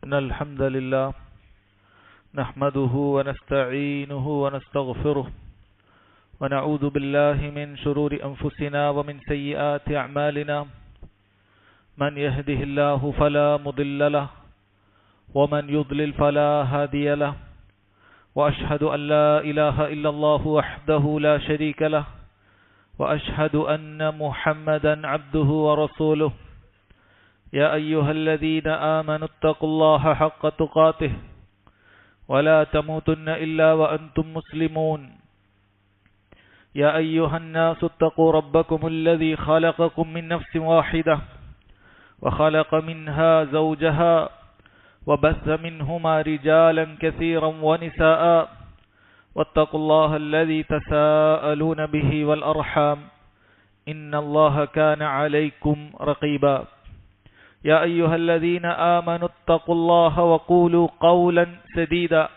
إن الحمد لله نحمده ونستعينه ونستغفره ونعوذ بالله من شرور أنفسنا ومن سيئات أعمالنا من يهده الله فلا مضل له ومن يضلل فلا هادي له وأشهد أن لا إله إلا الله وحده لا شريك له وأشهد أن محمدا عبده ورسوله يا أيها الذين آمنوا اتقوا الله حق تقاته ولا تموتن إلا وأنتم مسلمون يا أيها الناس اتقوا ربكم الذي خلقكم من نفس واحدة وخلق منها زوجها وبث منهما رجالا كثيرا ونساء واتقوا الله الذي تساءلون به والأرحام إن الله كان عليكم رقيبا يا أيها الذين آمنوا اتقوا الله وقولوا قولا سديدا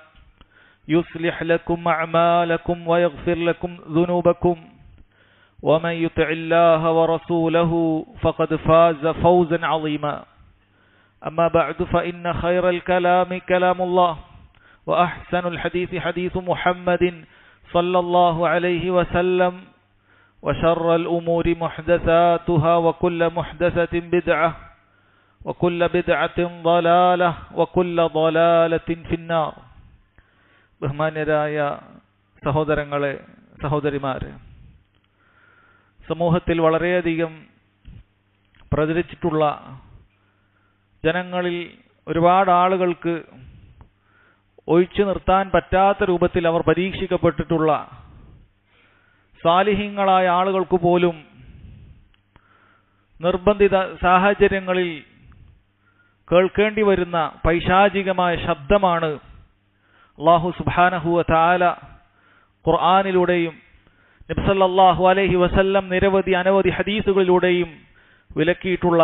يصلح لكم أعمالكم ويغفر لكم ذنوبكم ومن يطع الله ورسوله فقد فاز فوزا عظيما أما بعد فإن خير الكلام كلام الله وأحسن الحديث حديث محمد صلى الله عليه وسلم وشر الأمور محدثاتها وكل محدثة بدعة وكل بدعة ضلالة وكل ضلالة في النار. ബഹുമാന്യരായ സഹോദരങ്ങളെ, സഹോദരിമാരെ, സമൂഹത്തിൽ വളരെയധികം പ്രചരിച്ചിട്ടുള്ള, ജനങ്ങളിൽ ഒരുപാട് ആളുകൾക്ക് ഒഴിച്ചു നിർത്താൻ പറ്റാത്ത രൂപത്തിൽ അവർ പരീക്ഷിക്കപ്പെട്ടിട്ടുള്ള, സാലിഹീങ്ങളായ ആളുകൾക്ക് പോലും നിർബന്ധിത സാഹചര്യങ്ങളിൽ കേൾക്കേണ്ടി വരുന്ന പൈശാചികമായ ശബ്ദമാണ് അല്ലാഹു സുബ്ഹാനഹു വ തആല ഖുർആനിലൂടെയും നബി സല്ലല്ലാഹു അലൈഹി വസല്ലം അനവധി ഹദീസുകളിലൂടെയും വിലക്കിയിട്ടുള്ള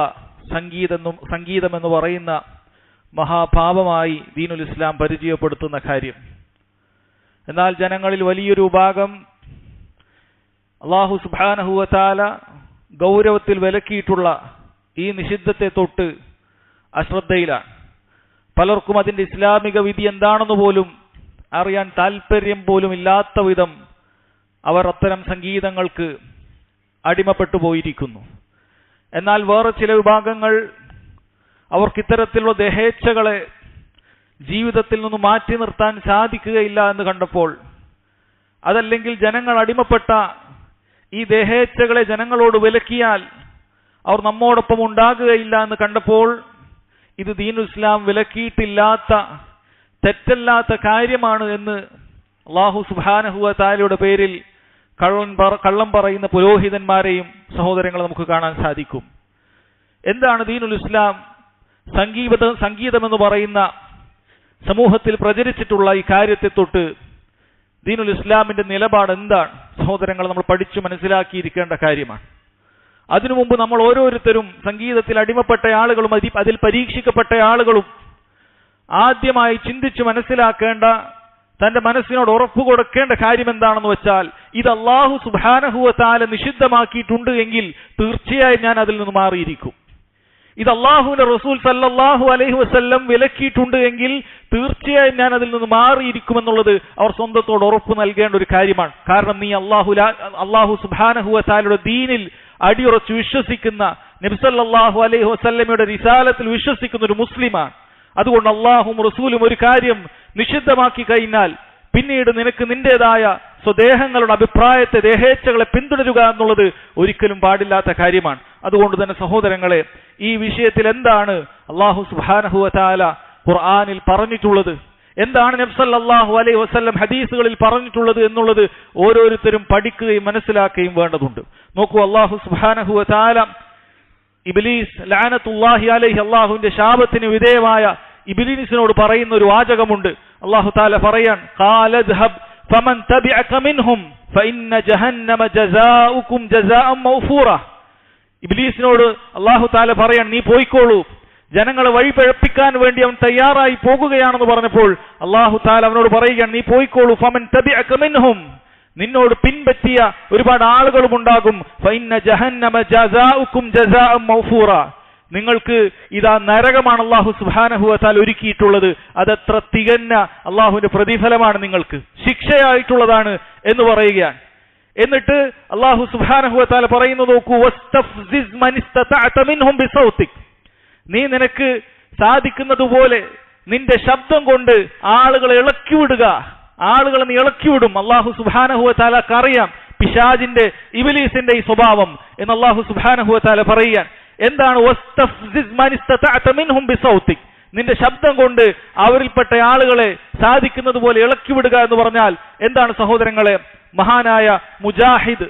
സംഗീതമെന്ന് പറയുന്ന മഹാപാപമായി ദീനുൽ ഇസ്ലാം പരിചയപ്പെടുത്തുന്ന കാര്യം. എന്നാൽ ജനങ്ങളിൽ വലിയൊരു വിഭാഗം അല്ലാഹു സുബ്ഹാനഹു വ തആല ഗൗരവത്തിൽ വിലക്കിയിട്ടുള്ള ഈ നിഷിദ്ധത്തെ തൊട്ട് അശ്രദ്ധയിലാണ്. പലർക്കും അതിന്റെ ഇസ്ലാമിക വിധി എന്താണെന്ന് പോലും അറിയാൻ താല്പര്യം പോലും ഇല്ലാത്ത വിധം അവർ അത്തരം സംഗീതങ്ങൾക്ക് അടിമപ്പെട്ടു പോയിരിക്കുന്നു. എന്നാൽ വേറെ ചില വിഭാഗങ്ങൾ അവർക്ക് ഇത്തരത്തിലുള്ള ദേഹേച്ഛകളെ ജീവിതത്തിൽ നിന്ന് മാറ്റി നിർത്താൻ സാധിക്കുകയില്ല എന്ന് കണ്ടപ്പോൾ, അതല്ലെങ്കിൽ ജനങ്ങൾ അടിമപ്പെട്ട ഈ ദേഹേച്ഛകളെ ജനങ്ങളോട് വിലക്കിയാൽ അവർ നമ്മോടൊപ്പം ഉണ്ടാകുകയില്ല എന്ന് കണ്ടപ്പോൾ, ഇത് ദീനുൽ ഇസ്ലാം വിലക്കിയിട്ടില്ലാത്ത, തെറ്റല്ലാത്ത കാര്യമാണ് എന്ന് അല്ലാഹു സുബ്ഹാനഹു വ തആലയുടെ പേരിൽ കള്ളം പറയുന്ന പുരോഹിതന്മാരെയും സഹോദരങ്ങളെ നമുക്ക് കാണാൻ സാധിക്കും. എന്താണ് ദീനുൽ ഇസ്ലാം? സംഗീതമെന്ന് പറയുന്ന സമൂഹത്തിൽ പ്രചരിച്ചിട്ടുള്ള ഈ കാര്യത്തെ തൊട്ട് ദീനുൽ ഇസ്ലാമിന്റെ നിലപാട് എന്താണ്? സഹോദരങ്ങൾ, നമ്മൾ പഠിച്ചു മനസ്സിലാക്കിയിരിക്കേണ്ട കാര്യമാണ്. അതിനു മുമ്പ് നമ്മൾ ഓരോരുത്തരും സംഗീതത്തിൽ അടിമപ്പെട്ട ആളുകളും അതിൽ പരീക്ഷിക്കപ്പെട്ട ആളുകളും ആദ്യമായി ചിന്തിച്ചു മനസ്സിലാക്കേണ്ട, തന്റെ മനസ്സിനോട് ഉറപ്പ് കൊടുക്കേണ്ട കാര്യം എന്താണെന്ന് വെച്ചാൽ, ഇത് അല്ലാഹു സുബ്ഹാനഹു വ തആല നിഷിദ്ധമാക്കിയിട്ടുണ്ട് എങ്കിൽ തീർച്ചയായും ഞാൻ അതിൽ നിന്ന് മാറിയിരിക്കും. ഇത് അല്ലാഹുവിന്റെ റസൂൽ സല്ലല്ലാഹു അലൈഹി വസല്ലം വിലക്കിയിട്ടുണ്ട് എങ്കിൽ തീർച്ചയായും ഞാൻ അതിൽ നിന്ന് മാറിയിരിക്കുമെന്നുള്ളത് അവർ സ്വന്തത്തോട് ഉറപ്പ് നൽകേണ്ട ഒരു കാര്യമാണ്. കാരണം നീ അല്ലാഹു സുബ്ഹാനഹു വ തആലയുടെ ദീനിൽ അടിയുറച്ച് വിശ്വസിക്കുന്ന, നബി സല്ലല്ലാഹു അലൈഹി വസല്ലമയുടെ റിസാലത്തിൽ വിശ്വസിക്കുന്ന ഒരു മുസ്ലിമാണ്. അതുകൊണ്ട് അല്ലാഹുവും റസൂലും ഒരു കാര്യം നിഷിദ്ധമാക്കി കഴിഞ്ഞാൽ പിന്നീട് നിനക്ക് നിന്റേതായ സ്വദേഹങ്ങളുടെ അഭിപ്രായത്തെ, ദേഹേച്ഛകളെ പിന്തുടരുക എന്നുള്ളത് ഒരിക്കലും പാടില്ലാത്ത കാര്യമാണ്. അതുകൊണ്ട് തന്നെ സഹോദരങ്ങളെ, ഈ വിഷയത്തിൽ എന്താണ് അല്ലാഹു സുബ്ഹാനഹു വ തആല ഖുർആനിൽ പറഞ്ഞിട്ടുള്ളത്, എന്താണ് നബി സല്ലല്ലാഹു അലൈഹി വസല്ലം ഹദീസുകളിൽ പറഞ്ഞിട്ടുള്ളത് എന്നുള്ളത് ഓരോരുത്തരും പഠിക്കുകയും മനസ്സിലാക്കുകയും വേണ്ടതുണ്ട്. നോക്കൂ, അല്ലാഹു സുബ്ഹാനഹു വ തആല ഇബ്ലീസ് ലഅനത്തുല്ലാഹി അലൈഹി, അല്ലാഹുവിന്റെ ശാപത്തിന് വിധേയമായ ഇബ്ലീസിനോട് പറയുന്ന ഒരു വാചകമുണ്ട്. അല്ലാഹു തആല പറയാൻ, ഖാലദ്ഹബ് ഫമൻ തബിഅക മിൻഹും ഫഇന്ന ജഹന്നമ ജസാഉകും ജസാഅൻ മൗഫൂറ. ഇബ്ലീസിനോട് അല്ലാഹു തആല പറയാൻ, നീ പോയിക്കോളൂ, ജനങ്ങളെ വഴിപഴപ്പിക്കാൻ വേണ്ടി അവൻ തയ്യാറായി പോകുകയാണെന്ന് പറഞ്ഞപ്പോൾ അല്ലാഹു തആല അവനോട് പറയുകയാണ്, നീ പോയിക്കോളൂ, ഫമൻ തബിഅക മിൻഹും, നിന്നോട് പിൻപറ്റിയ ഒരുപാട് ആളുകളും ഉണ്ടാകും, ഫഇന്ന ജഹന്നമ ജസാഉകും ജസാഅൻ മൗഫൂറ, നിങ്ങൾക്ക് ഇതാ നരകമാണ് അല്ലാഹു സുബ്ഹാനഹു വ തആല ഒരുക്കിയിട്ടുള്ളത്, അതെത്ര തികഞ്ഞ അല്ലാഹുവിന്റെ പ്രതിഫലമാണ്, നിങ്ങൾക്ക് ശിക്ഷയായിട്ടുള്ളതാണ് എന്ന് പറയുകയാണ്. എന്നിട്ട് അല്ലാഹു സുബ്ഹാനഹു വ തആല പറയുന്നത് നോക്കൂ, വസ്തഫ്സിസ് മൻ ഇസ്തതഅത മിൻഹും ബിസൗതിക്, നീ നിനക്ക് സാധിക്കുന്നതുപോലെ നിന്റെ ശബ്ദം കൊണ്ട് ആളുകളെ ഇളക്കിവിടുക, ആളുകളെ നീ ഇളക്കിവിടും. അല്ലാഹു സുബ്ഹാനഹു വ തആലക്ക് അറിയാം പിശാചിന്റെ ഇബ്ലീസിന്റെ ഈ സ്വഭാവം എന്ന് അല്ലാഹു സുബ്ഹാനഹു വ തആല പറയുകയാണ്. എന്താണ് വസ്തഫ്സിസ് മൻ ഇസ്തതഅത മിൻഹും ബിസൗതിക്, നിന്റെ ശബ്ദം കൊണ്ട് അവരിൽപ്പെട്ട ആളുകളെ സാധിക്കുന്നത് പോലെ ഇളക്കിവിടുക എന്ന് പറഞ്ഞാൽ എന്താണ് സഹോദരങ്ങളെ? മഹാനായ മുജാഹിദ്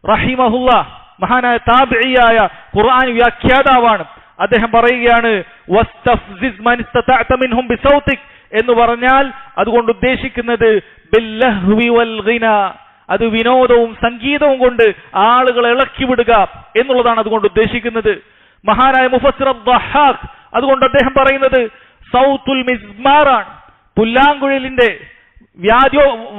റഹിമഹുല്ലാ, മഹാനായ താബിഈയായ ഖുർആൻ വ്യാഖ്യാതാവാണ്, അദ്ദേഹം പറയുകയാണ് വസ്തഫ്സിസ് മൻ ഇസ്തതഅത മിൻഹും ബിസൗതിക് എന്ന് പറഞ്ഞാൽ അതുകൊണ്ട് ഉദ്ദേശിക്കുന്നത് ബില്ലഹ്വി വൽ ഗിന, അത് വിനോദവും സംഗീതവും കൊണ്ട് ആളുകളെ ഇളക്കിവിടുക എന്നുള്ളതാണ് അതുകൊണ്ട് ഉദ്ദേശിക്കുന്നത്. മഹാനായ മുഫസ്സിർ അദ്ദഹാഖ് അതുകൊണ്ട് അദ്ദേഹം പറയുന്നത് സൗത്തുൽ മിസ്മാറാണ്, പുല്ലാങ്കുഴലിന്റെ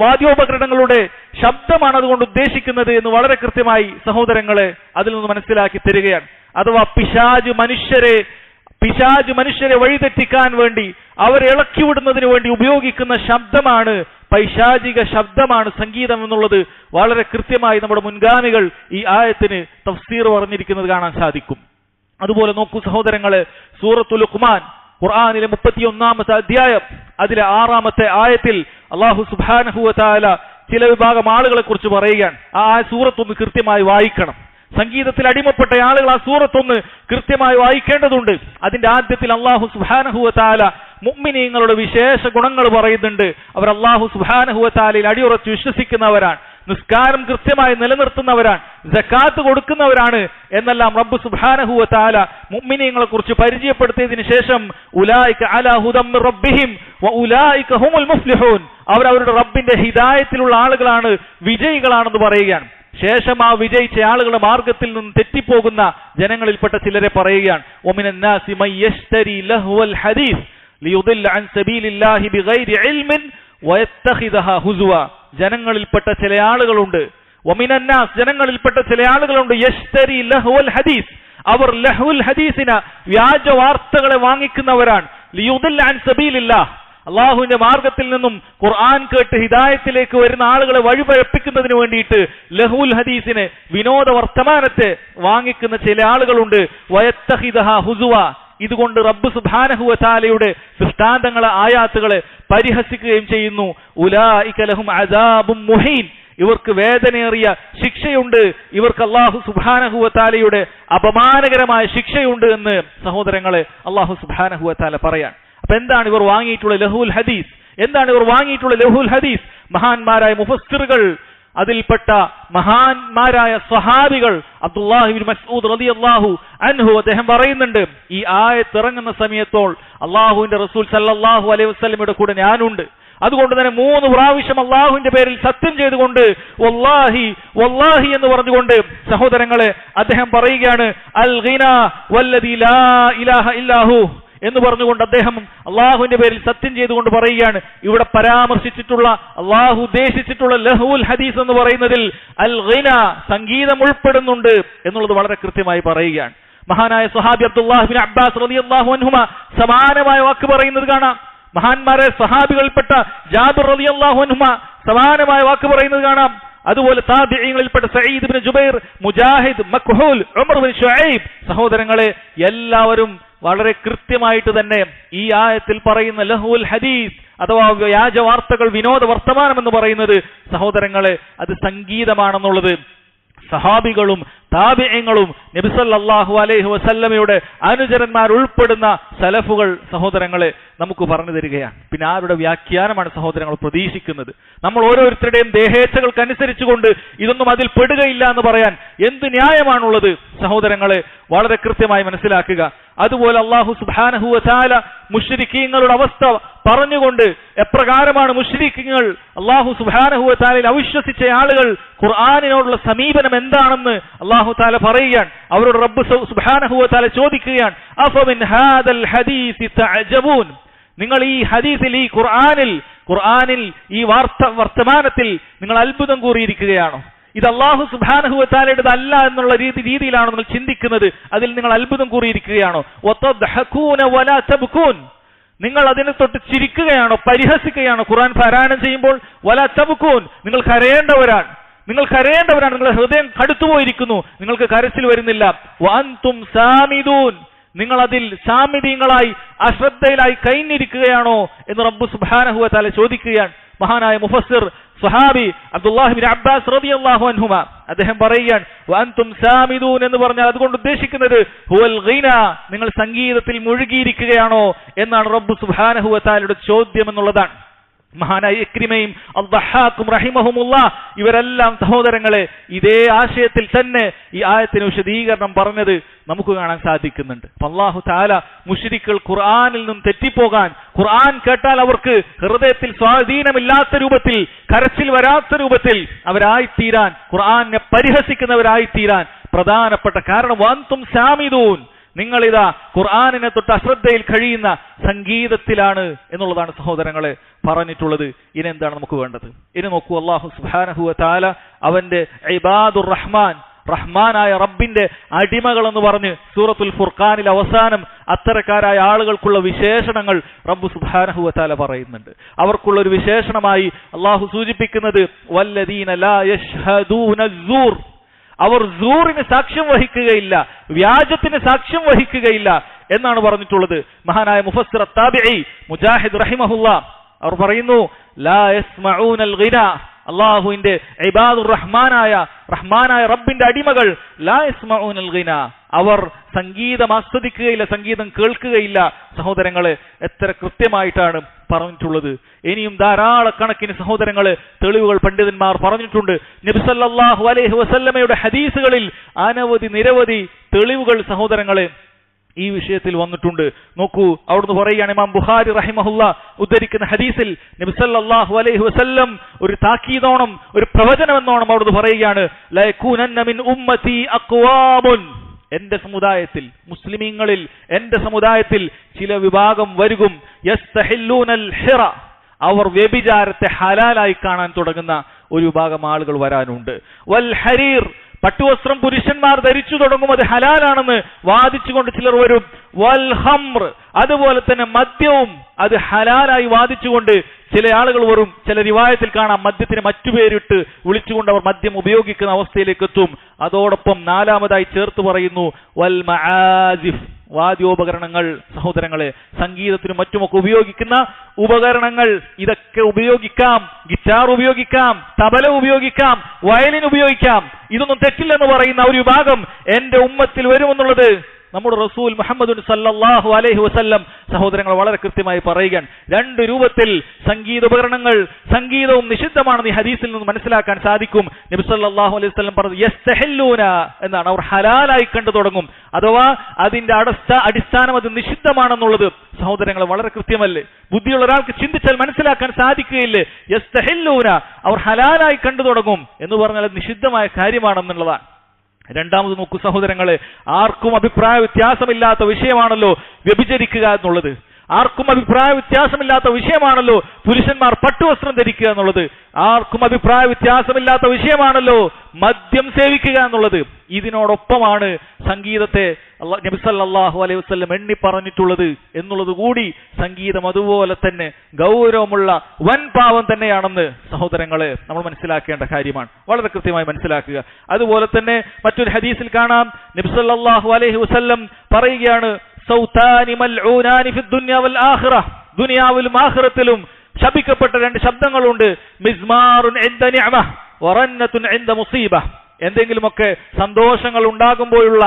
വാദ്യോപകരണങ്ങളുടെ ശബ്ദമാണ് അതുകൊണ്ട് ഉദ്ദേശിക്കുന്നത് എന്ന് വളരെ കൃത്യമായി സഹോദരങ്ങളെ അതിൽ നിന്ന് മനസ്സിലാക്കി തരികയാണ്. അഥവാ പിശാച് മനുഷ്യരെ വഴിതെറ്റിക്കാൻ വേണ്ടി അവരെ ഇളക്കിവിടുന്നതിന് വേണ്ടി ഉപയോഗിക്കുന്ന ശബ്ദമാണ്, പൈശാചിക ശബ്ദമാണ് സംഗീതം എന്നുള്ളത് വളരെ കൃത്യമായി നമ്മുടെ മുൻഗാമികൾ ഈ ആയത്തിന് തഫ്സീർ പറഞ്ഞിരിക്കുന്നത് കാണാൻ സാധിക്കും. അതുപോലെ നോക്കൂ സഹോദരങ്ങളെ, സൂറത്തുൽ ലുഖ്മാൻ ഖുർആനിലെ 31-ാമത്തെ അധ്യായം അതിലെ 6-ാമത്തെ ആയത്തിൽ അല്ലാഹു സുബ്ഹാനഹു വ തആല ചില വിഭാഗം ആളുകളെ കുറിച്ച് പറയുകയാണ്. ആ സൂറത്തൊന്ന് കൃത്യമായി വായിക്കണം. സംഗീതത്തിൽ അടിമപ്പെട്ട ആളുകൾ ആ സൂറത്തൊന്ന് കൃത്യമായി വായിക്കേണ്ടതുണ്ട്. അതിന്റെ ആദ്യത്തിൽ അല്ലാഹു സുബ്ഹാനഹു വ തആല മുഅ്മിനീങ്ങളുടെ വിശേഷ ഗുണങ്ങൾ പറയുന്നുണ്ട്. അവർ അല്ലാഹു സുബ്ഹാനഹു വ തആലയിൽ അടിയുറച്ച് വിശ്വസിക്കുന്നവരാണ്, നിസ്കാരം കൃത്യമായി നിലനിർത്തുന്നവരാണ്, സക്കാത്ത് കൊടുക്കുന്നവരാണ് എന്നെല്ലാം റബ്ബ് സുബ്ഹാനഹു വ തആല മുഅ്മിനീങ്ങളെ കുറിച്ച് പരിചയപ്പെടുത്തിയതിനു ശേഷം ഉലൈക അലാ ഹുദം മിർ റബ്ബിഹിം വ ഉലൈക ഹുമുൽ മുഫ്ലിഹൂൻ, അവർ അവരുടെ റബ്ബിന്റെ ഹിദായത്തിലുള്ള ആളുകളാണ്, വിജയികളാണെന്ന് പറയുകയാണ്. ശേഷം ആ വിജയിച്ച ആളുകളുടെ മാർഗത്തിൽ നിന്ന് തെറ്റിപ്പോകുന്ന ജനങ്ങളിൽപ്പെട്ട ചിലരെ പറയുകയാണ്. വമിനൻ നാസി മൻ യശ്തരി ലഹ്വൽ ഹദീസ് ലിയുദില്ല അൻ സബീലില്ലാഹി ബിഗൈരി ഇൽമിൻ വയത്തഖിദഹ ഹുസുവ, ജനങ്ങളിൽപ്പെട്ട ചില ആളുകളുണ്ട്. വമിനൻ നാസ്, ജനങ്ങളിൽപ്പെട്ട ചില ആളുകളുണ്ട്. യശ്തരി ലഹ്വൽ ഹദീസ്, അവർ ലഹ്വുൽ ഹദീസിന വ്യാജ വാർത്തകളെ വാങ്ങിക്കുന്നവരാണ്. ലിയുദില്ല അൻ സബീലില്ലാഹ്, അള്ളാഹുവിന്റെ മാർഗത്തിൽ നിന്നും ഖുർആൻ കേട്ട് ഹിദായത്തിലേക്ക് വരുന്ന ആളുകളെ വഴിപഴപ്പിക്കുന്നതിന് വേണ്ടിയിട്ട് ലഹുൽ ഹദീസിനെ, വിനോദ വർത്തമാനത്തെ വാങ്ങിക്കുന്ന ചില ആളുകളുണ്ട്. വയത്തഖിദഹ ഹുസുവ, ഇതുകൊണ്ട് റബ്ബ് സുബ്ഹാനഹു വ തആലയുടെ ദൃഷ്ടാന്തങ്ങളെ, ആയാത്തുകളെ പരിഹസിക്കുകയും ചെയ്യുന്നു. ഉലൈക ലഹും അദാബും മുഹീൻ, ഇവർക്ക് വേദനയേറിയ ശിക്ഷയുണ്ട്, ഇവർക്ക് അല്ലാഹു സുബ്ഹാനഹു വ തആലയുടെ അപമാനകരമായ ശിക്ഷയുണ്ട് എന്ന് സഹോദരങ്ങളെ അല്ലാഹു സുബ്ഹാനഹു വ തആല പറയാൻ. അപ്പൊ എന്താണ് ഇവർ വാങ്ങിയിട്ടുള്ള ലഹുൽ ഹദീസ്? എന്താണ് ഇവർ വാങ്ങിയിട്ടുള്ള ലഹുൽ ഹദീസ്? മഹാന്മാരായ മുഫസ്സിറുകൾ, അതിൽപ്പെട്ട മഹാന്മാരായ സ്വഹാബികൾ, അബ്ദുല്ലാഹി ഇബ്നു മസ്ഊദ് റളിയല്ലാഹു അൻഹു അദ്ദേഹം പറയുന്നുണ്ട്, ഈ ആയത്ത് ഇറങ്ങുന്ന സമയത്തോൾ അല്ലാഹുവിന്റെ റസൂൽ സല്ലല്ലാഹു അലൈഹി വസല്ലമയുടെ കൂടെ ഞാനുണ്ട്. അതുകൊണ്ട് തന്നെ 3 പ്രാവശ്യം അല്ലാഹുവിന്റെ പേരിൽ സത്യം ചെയ്തുകൊണ്ട് വല്ലാഹി വല്ലാഹി എന്ന് പറഞ്ഞുകൊണ്ട് സഹോദരങ്ങളെ അദ്ദേഹം പറയുകയാണ്, അൽ ഗിനാ വല്ലദി ലാ ഇലാഹ ഇല്ലാഹു എന്ന് പറഞ്ഞുകൊണ്ട് അദ്ദേഹം അള്ളാഹുവിന്റെ പേരിൽ സത്യം ചെയ്തുകൊണ്ട് പറയുകയാണ്. ഇവിടെ പരാമർശിച്ചിട്ടുള്ള, അള്ളാഹു ഉദ്ദേശിച്ചിട്ടുള്ള ലഹുൽ ഹദീസ് എന്ന് പറയുന്നതിൽ അൽ ഗിന, സംഗീതം ഉൾപ്പെടുന്നുണ്ട് എന്നുള്ളത് വളരെ കൃത്യമായി പറയുകയാണ്. മഹാനായ സ്വഹാബി അബ്ദുല്ലാഹ് ഇബ്നു അബ്ബാസ് റളിയല്ലാഹു അൻഹുമ സമാനമായ വാക്ക് പറയുന്നത് കാണാം. മഹാന്മാരെ സ്വഹാബികളിൽപ്പെട്ട ജാബിർ റളിയല്ലാഹു അൻഹുമ സമാനമായ വാക്ക് പറയുന്നത് കാണാം. അതുപോലെ താബിഈങ്ങളിൽപ്പെട്ട സഈദ് ഇബ്നു ജുബൈർ, മുജാഹിദ്, മക്ഹൂൽ, ഉമർ ഇബ്നു ശുഐബ്, സഹോദരങ്ങളെ എല്ലാവരും വളരെ കൃത്യമായിട്ട് തന്നെ ഈ ആയത്തിൽ പറയുന്ന ലഹുൽ ഹദീസ് അഥവാ വ്യാജ വാർത്തകൾ, വിനോദ വർത്തമാനം എന്ന് പറയുന്നത് സഹോദരങ്ങളെ അത് സംഗീതമാണെന്നുള്ളത് സഹാബികളും താബിഈങ്ങളും നബി സല്ലല്ലാഹു അലൈഹി വസല്ലമയുടെ അനുചരന്മാർ ഉൾപ്പെടുന്ന സലഫുകൾ സഹോദരങ്ങളെ നമുക്ക് പറഞ്ഞു തരികയാണ്. പിന്നെ ആരുടെ വ്യാഖ്യാനമാണ് സഹോദരങ്ങൾ പ്രതീക്ഷിക്കുന്നത്? നമ്മൾ ഓരോരുത്തരുടെയും ദേഹേച്ഛകൾക്കനുസരിച്ചുകൊണ്ട് ഇതൊന്നും അതിൽ പെടുകയില്ല എന്ന് പറയാൻ എന്ത് ന്യായമാണുള്ളത്? സഹോദരങ്ങളെ വളരെ കൃത്യമായി മനസ്സിലാക്കുക. അതുപോലെ അല്ലാഹു സുബ്ഹാനഹു വ തആല മുശ്രിക്കീങ്ങളുടെ അവസ്ഥ പറഞ്ഞുകൊണ്ട് എപ്രകാരമാണ് മുശ്രിക്കീങ്ങൾ അല്ലാഹു സുബ്ഹാനഹു വ തആലയിൽ അവിശ്വസിച്ച ആളുകൾ ഖുർആനിനോടുള്ള സമീപനം എന്താണെന്ന് അല്ലാഹു തആല പറയുകയാണ്. അവരോട് റബ്ബ് സുബ്ഹാനഹു വ തആല ചോദിക്കുകയാണ്, അഫമിൻ ഹാദൽ ഹദീസി തഅജബൂൻ, നിങ്ങൾ ഈ ഹദീസിൽ, ഈ ഖുർആനിൽ ഈ വർത്തമാനത്തിൽ നിങ്ങൾ അത്ഭുതം കൂറിയിരിക്കുകയാണോ? ഇത് അല്ലാഹു സുബ്ഹാനഹു വ തആലയുടേത് അല്ല എന്നുള്ള രീതിയിലാണ് നിങ്ങൾ ചിന്തിക്കുന്നത്. അതിൽ നിങ്ങൾ അത്ഭുതം കൂറിയിരിക്കുകയാണോ? വതദ്ഹകൂന വലാ തബ്കൂൻ, നിങ്ങൾ അതിനെ തൊട്ട് ചിരിക്കുകയാണോ, പരിഹസിക്കുകയാണോ? ഖുർആൻ പാരായണം ചെയ്യുമ്പോൾ വലാ തബ്കൂൻ, നിങ്ങൾ കരയേണ്ടവരാണ്, നിങ്ങളുടെ ഹൃദയം കടുത്തുപോയിരിക്കുന്നു, നിങ്ങൾക്ക് കരച്ചിൽ വരുന്നില്ല. വഅൻതും സാമിദൂൻ, നിങ്ങൾ അതിൽ സാമിദീങ്ങളായി അശ്രദ്ധയിലായി കൈഞ്ഞിരിക്കുകയാണോ എന്ന് റബ്ബ് സുബ്ഹാനഹു വ തആല ചോദിക്കുകയാണ്. മഹാനായ മുഫസ്സിർ സ്വഹാബി അബ്ദുല്ലാഹി ഇബ്നു അബ്ബാസ് റളിയല്ലാഹു അൻഹുമ അദ്ദേഹം പറയുകയാണ്, വഅൻതും സാമിദൂൻ എന്ന് പറഞ്ഞാൽ അതുകൊണ്ട് ഉദ്ദേശിക്കുന്നത് ഹുവൽ ഗിന, നിങ്ങൾ സംഗീതത്തിൽ മുഴുകിയിരിക്കുകയാണോ എന്നാണ് റബ്ബ് സുബ്ഹാനഹു വ തആലയുടെ ചോദ്യം എന്നുള്ളതാണ്. മഹാനായ ഇക്രിമയും അദ്ദഹാഖും റഹിമഹുമുല്ലാഹ് ഇവരെല്ലാം സഹോദരങ്ങളെ ഇതേ ആശയത്തിൽ തന്നെ ഈ ആയത്തിന് വിശദീകരണം പറഞ്ഞത് നമുക്ക് കാണാൻ സാധിക്കുന്നുണ്ട്. അല്ലാഹു തആല മുശ്രിക്കുകൾ ഖുർആനിൽ നിന്നും തെറ്റിപ്പോകാൻ, ഖുർആൻ കേട്ടാൽ അവർക്ക് ഹൃദയത്തിൽ സ്വാധീനമില്ലാത്ത രൂപത്തിൽ, കരച്ചിൽ വരാത്ത രൂപത്തിൽ അവരായിത്തീരാൻ, ഖുർആനെ പരിഹസിക്കുന്നവരായിത്തീരാൻ പ്രധാനപ്പെട്ട കാരണം വഅൻതും സാമിദൂൻ, നിങ്ങളിതാ ഖുർആനിനെ തൊട്ട് അശ്രദ്ധയിൽ കഴിയുന്ന സംഗീതത്തിലാണ് എന്നുള്ളതാണ് സഹോദരങ്ങളെ പറഞ്ഞിട്ടുള്ളത്. ഇനി എന്താണ് നമുക്ക് വേണ്ടത്? ഇനി നോക്കൂ, അല്ലാഹു സുബ്ഹാനഹു വ തആല അവന്റെ ഇബാദുർ റഹ്മാൻ, റഹ്മാനായ റബ്ബിന്റെ അടിമകൾ എന്ന് പറഞ്ഞ് സൂറത്തുൽ ഫുർഖാനിൽ അവസാനം അത്തരക്കാരായ ആളുകൾക്കുള്ള വിശേഷണങ്ങൾ റബ്ബ് സുബ്ഹാനഹു വ തആല പറയുന്നുണ്ട്. അവർക്കുള്ള ഒരു വിശേഷണമായി അല്ലാഹു സൂചിപ്പിക്കുന്നത് വല്ലദീന ലാ യശ്ഹദൂന അസ്സൂർ, അവർ സൂറിന് സാക്ഷ്യം വഹിക്കുകയില്ല, വ്യാജത്തിന് സാക്ഷ്യം വഹിക്കുകയില്ല എന്നാണ് പറഞ്ഞിട്ടുള്ളത്. മഹാനായ മുഫസ്സിർ അത്താബിഈ മുജാഹിദ് റഹിമഹുല്ലാഹ് അവർ പറയുന്നു, ലാ യസ്മഊനൽ ഗിന, അല്ലാഹുവിന്റെ ഇബാദുർ റഹ്മാനായ റബ്ബിന്റെ അടിമകൾ ലാ യസ്മഊനൽ ഗിന, അവർ സംഗീതം ആസ്വദിക്കുകയില്ല, സംഗീതം കേൾക്കുകയില്ല. സഹോദരങ്ങളെ എത്ര കൃത്യമായിട്ടാണ് പറഞ്ഞിട്ടുള്ളത്. ഇനിയും ധാരാളക്കണക്കിന് സഹോദരങ്ങളെ തെളിവുകൾ പണ്ഡിതന്മാർ പറഞ്ഞിട്ടുണ്ട്. നബി സല്ലല്ലാഹു അലൈഹി വസല്ലമയുടെ ഹദീസുകളിൽ നിരവധി തെളിവുകൾ സഹോദരങ്ങളെ ഈ വിഷയത്തിൽ വന്നിട്ടുണ്ട്. നോക്കൂ, അവിടുന്ന് പറയുകയാണ്, ഇമാം ബുഖാരി റഹിമഹുല്ലാഹ് ഉദ്ധരിക്കുന്ന ഹദീസിൽ നബി സല്ലല്ലാഹു അലൈഹി വസല്ലം ഒരു താക്കീതോണം, ഒരു പ്രവചനം എന്നോണം അവിടുന്ന് പറയുകയാണ്, ലയകൂനന്ന മിൻ ഉമ്മതി അഖ്വാമുൻ, എന്റെ സമുദായത്തിൽ, മുസ്ലിമീങ്ങളിൽ എന്റെ സമുദായത്തിൽ ചില വിഭാഗം വരുകും, യസ്തഹില്ലൂനൽ ഹിറ, അവർ വ്യഭിചാരത്തെ ഹലാലായി കാണാൻ തുടങ്ങുന്ന ഒരു വിഭാഗം ആളുകൾ വരാനുണ്ട്. വൽ ഹരീർ, പട്ടുവസ്ത്രം പുരുഷന്മാർ ധരിച്ചു തുടങ്ങും, അത് ഹലാലാണെന്ന് വാദിച്ചുകൊണ്ട് ചിലർ വരും. വൽ ഹംർ, അതുപോലെ തന്നെ മദ്യവും അത് ഹലാലായി വാദിച്ചുകൊണ്ട് ചില ആളുകൾ വരും. ചില റിവായത്തിൽ കാണാം മദ്യത്തിന് മറ്റു പേരിട്ട് വിളിച്ചുകൊണ്ട് അവർ മദ്യം ഉപയോഗിക്കുന്ന അവസ്ഥയിലേക്ക് എത്തും. അതോടൊപ്പം നാലാമതായി ചേർത്ത് പറയുന്നു വൽ മആസിഫ്, വാദ്യോപകരണങ്ങൾ. സഹോദരങ്ങളെ, സംഗീതത്തിനും മറ്റുമൊക്കെ ഉപയോഗിക്കുന്ന ഉപകരണങ്ങൾ, ഇതൊക്കെ ഉപയോഗിക്കാം. ഗിറ്റാർ ഉപയോഗിക്കാം, തബല ഉപയോഗിക്കാം, വയലിൻ ഉപയോഗിക്കാം. ഇതൊന്നും തെറ്റില്ലെന്ന് പറയുന്ന ഒരു വിഭാഗം എന്റെ ഉമ്മത്തിൽ വരുമെന്നുള്ളത് നമ്മുടെ റസൂൽ മുഹമ്മദ് സല്ലല്ലാഹു അലൈഹി വസല്ലം സഹോദരങ്ങൾ വളരെ കൃത്യമായി പറയുകയാണ്. രണ്ട് രൂപത്തിൽ സംഗീതവും നിഷിദ്ധമാണെന്ന് ഈ ഹദീസിൽ നിന്ന് മനസ്സിലാക്കാൻ സാധിക്കും. നബി സല്ലല്ലാഹു അലൈഹി വസല്ലം പറഞ്ഞു യസ്തഹില്ലൂന എന്നാണ്, അവർ ഹലാലായി കണ്ടു തുടങ്ങും. അഥവാ അതിന്റെ അടിസ്ഥാനം അത് നിഷിദ്ധമാണെന്നുള്ളത് സഹോദരങ്ങൾ വളരെ കൃത്യമല്ലേ? ബുദ്ധിയുള്ള ഒരാൾക്ക് ചിന്തിച്ചാൽ മനസ്സിലാക്കാൻ സാധിക്കുകയില്ലേ? യസ്തഹില്ലൂന, അവർ ഹലാലായി കണ്ടു തുടങ്ങും എന്ന് പറഞ്ഞാൽ അത് നിഷിദ്ധമായ കാര്യമാണെന്നുള്ളതാണ്. രണ്ടാമത് നോക്കൂ സഹോദരങ്ങളെ, ആർക്കും അഭിപ്രായ വ്യത്യാസമില്ലാത്ത വിഷയമാണല്ലോ വ്യഭിചരിക്കുക എന്നുള്ളത്. ആർക്കും അഭിപ്രായ വ്യത്യാസമില്ലാത്ത വിഷയമാണല്ലോ പുരുഷന്മാർ പട്ടുവസ്ത്രം ധരിക്കുക എന്നുള്ളത്. ആർക്കും അഭിപ്രായ വ്യത്യാസമില്ലാത്ത വിഷയമാണല്ലോ മദ്യം സേവിക്കുക എന്നുള്ളത്. ഇതിനോടൊപ്പമാണ് സംഗീതത്തെ നബി സല്ലല്ലാഹു അലൈഹി വസല്ലം എണ്ണി പറഞ്ഞിട്ടുള്ളത് എന്നുള്ളത് കൂടി സംഗീതം അതുപോലെ തന്നെ ഗൗരവമുള്ള വൻ പാവം തന്നെയാണെന്ന് സഹോദരങ്ങളെ നമ്മൾ മനസ്സിലാക്കേണ്ട കാര്യമാണ്. വളരെ കൃത്യമായി മനസ്സിലാക്കുക. അതുപോലെ തന്നെ മറ്റൊരു ഹദീസിൽ കാണാം, നബി സല്ലല്ലാഹു അലൈഹി വസല്ലം പറയുകയാണ്, സൗതാനി മൽഊനാനി ഫി ദുനിയ വൽ ആഖിറ, ദുനിയാവിലും ആഖിറത്തിലും ശപിക്കപ്പെട്ട രണ്ട് ശബ്ദങ്ങളുണ്ട്. മിസ്മാറുൻ ഇൻദ നിഅമ വറന്നത്തുൻ ഇൻദ മുസീബ, എന്തെങ്കിലുമൊക്കെ സന്തോഷങ്ങൾ ഉണ്ടാകുമ്പോഴുള്ള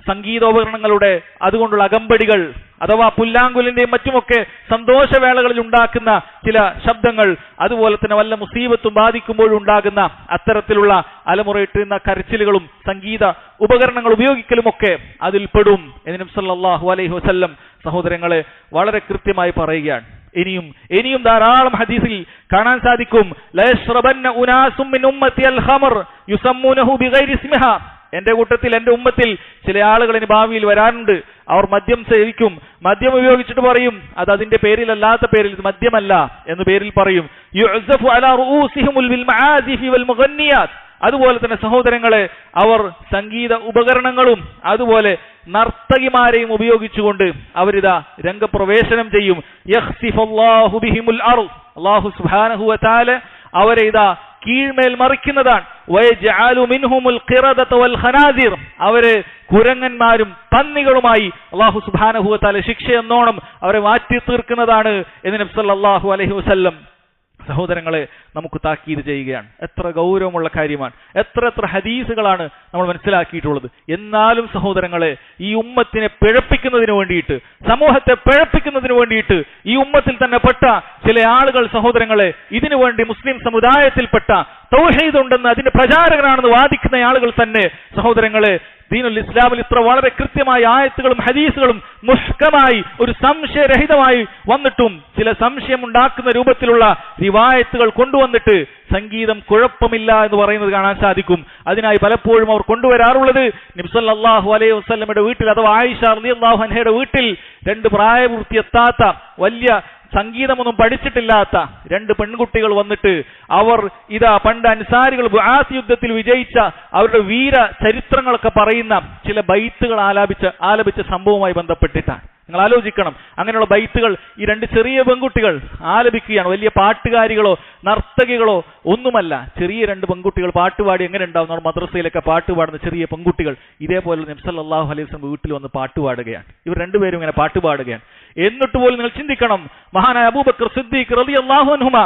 സംഗീതോപകരണങ്ങളുടെ അതുകൊണ്ടുള്ള അകമ്പടികൾ അഥവാ പുല്ലാങ്കുലിന്റെയും മറ്റുമൊക്കെ സന്തോഷവേളകളിൽ ഉണ്ടാക്കുന്ന ചില ശബ്ദങ്ങൾ, അതുപോലെ തന്നെ വല്ല മുസീബത്തും ബാധിക്കുമ്പോഴുണ്ടാകുന്ന അത്തരത്തിലുള്ള അലമുറയിട്ടുന്ന കരച്ചിലുകളും സംഗീത ഉപകരണങ്ങൾ ഉപയോഗിക്കലുമൊക്കെ അതിൽ പെടും എന്ന് നബി സല്ലല്ലാഹു അലൈഹി വസല്ലം സഹോദരങ്ങളെ വളരെ കൃത്യമായി പറയുകയാണ്. ഇനിയും ധാരാളം ഹദീസിൽ കാണാൻ സാധിക്കും, ലയശ്റബന്ന ഉനാസും മിൻ ഉമ്മത്തി അൽ ഖമർ യുസമ്മൂനഹു ബിഗൈരി ഇസ്മിഹാ, എന്റെ കൂട്ടത്തിൽ, എന്റെ ഉമ്മത്തിൽ ചില ആളുകൾ ഇനി ഭാവിയിൽ വരാനുണ്ട്. അവർ മദ്യം സേവിക്കും. മദ്യം ഉപയോഗിച്ചിട്ട് പറയും അത് അതിന്റെ പേരിലല്ലാത്ത പേരിൽ, ഇത് മദ്യമല്ല എന്ന് പേരിൽ പറയും. യുഅ്സഫു അലാ റൂസിഹിം ബിൽ മആസിഫി വൽ മുഗന്നിയാത്ത്, അതുപോലെ തന്നെ സഹോദരങ്ങളെ അവർ സംഗീത ഉപകരണങ്ങളും അതുപോലെ നർത്തകിമാരെയും ഉപയോഗിച്ചുകൊണ്ട് അവരിതാ രംഗപ്രവേശനം ചെയ്യും. യഖ്സിഫുല്ലാഹു ബിഹിമുൽ അർദ്, അല്ലാഹു സുബ്ഹാനഹു വ തആല അവരെ ഇതാ കീഴ്മേൽ മറിക്കുന്നതാണ്. വയജ്അലു മിൻഹുമുൽ ഖിറദത വൽ ഖനാസിർ, അവരെ കുരങ്ങന്മാരും പന്നികളുമായി അല്ലാഹു സുബ്ഹാനഹു വ തആല ശിക്ഷ എന്നോണം അവരെ മാറ്റി തീർക്കുന്നതാണ് എന്ന് നബി സല്ലല്ലാഹു അലൈഹി വസല്ലം സഹോദരങ്ങളെ നമുക്ക് താക്കീത് ചെയ്യുകയാണ്. എത്ര ഗൗരവമുള്ള കാര്യമാണ്, എത്ര ഹദീസുകളാണ് നമ്മൾ മനസ്സിലാക്കിയിട്ടുള്ളത്. എന്നാലും സഹോദരങ്ങളെ, ഈ ഉമ്മത്തിനെ പിഴപ്പിക്കുന്നതിന് വേണ്ടിയിട്ട്, സമൂഹത്തെ പിഴപ്പിക്കുന്നതിന് വേണ്ടിയിട്ട് ഈ ഉമ്മത്തിൽ തന്നെ പെട്ട ചില ആളുകൾ സഹോദരങ്ങളെ, ഇതിനു വേണ്ടി മുസ്ലിം സമുദായത്തിൽപ്പെട്ട തൗഹീദ് ഉണ്ടെന്ന് അതിന്റെ പ്രചാരകനാണെന്ന് വാദിക്കുന്ന ആളുകൾ തന്നെ സഹോദരങ്ങളെ, ദീനുൽ ഇസ്ലാമിൽ ഇത്ര വളരെ കൃത്യമായ ആയത്തുകളും ഹദീസുകളും മുഹ്കമായി ഒരു സംശയരഹിതമായി വന്നിട്ടും ചില സംശയമുണ്ടാക്കുന്ന രൂപത്തിലുള്ള റിവായത്തുകൾ കൊണ്ടുവന്നിട്ട് സംഗീതം കുഴപ്പമില്ല എന്ന് പറയുന്നത് കാണാൻ സാധിക്കും. അതിനായി പലപ്പോഴും അവർ കൊണ്ടുവരാറുള്ളത് നബി സല്ലല്ലാഹു അലൈഹി വസല്ലമയുടെ വീട്ടിൽ അഥവാ ആയിഷ റളിയല്ലാഹു അൻഹയുടെ വീട്ടിൽ 2 പ്രായപൂർത്തിയെത്താത്ത വലിയ സംഗീതമൊന്നും പഠിച്ചിട്ടില്ലാത്ത 2 പെൺകുട്ടികൾ വന്നിട്ട് അവർ ഇതാ പണ്ട് അൻസാരികൾ ബുആസ് യുദ്ധത്തിൽ വിജയിച്ച അവരുടെ വീര ചരിത്രങ്ങളൊക്കെ പറയുന്ന ചില ബൈത്തുകൾ ആലപിച്ച സംഭവവുമായി ബന്ധപ്പെട്ടിട്ടാണ്. നിങ്ങൾ ആലോചിക്കണം, അങ്ങനെയുള്ള ബൈത്തുകൾ ഈ 2 ചെറിയ പെൺകുട്ടികൾ ആലപിക്കുകയാണ്. വലിയ പാട്ടുകാരികളോ നർത്തകികളോ ഒന്നുമല്ല, ചെറിയ 2 പെൺകുട്ടികൾ പാട്ടുപാടി എങ്ങനെ ഉണ്ടാവും? നമ്മുടെ മദ്രസയിലൊക്കെ പാട്ടുപാടുന്ന ചെറിയ പെൺകുട്ടികൾ ഇതേപോലെ നബി സല്ലല്ലാഹു അലൈഹി വസല്ലം വീട്ടിൽ വന്ന് പാട്ടുപാടുകയാണ്. ഇവർ 2 പേരും ഇങ്ങനെ പാട്ടുപാടുകയാണ്. എന്നിട്ട് പോലും നിങ്ങൾ ചിന്തിക്കണം, മഹാനായ അബൂബക്കർ സിദ്ദീഖ് റളിയല്ലാഹു അൻഹുമ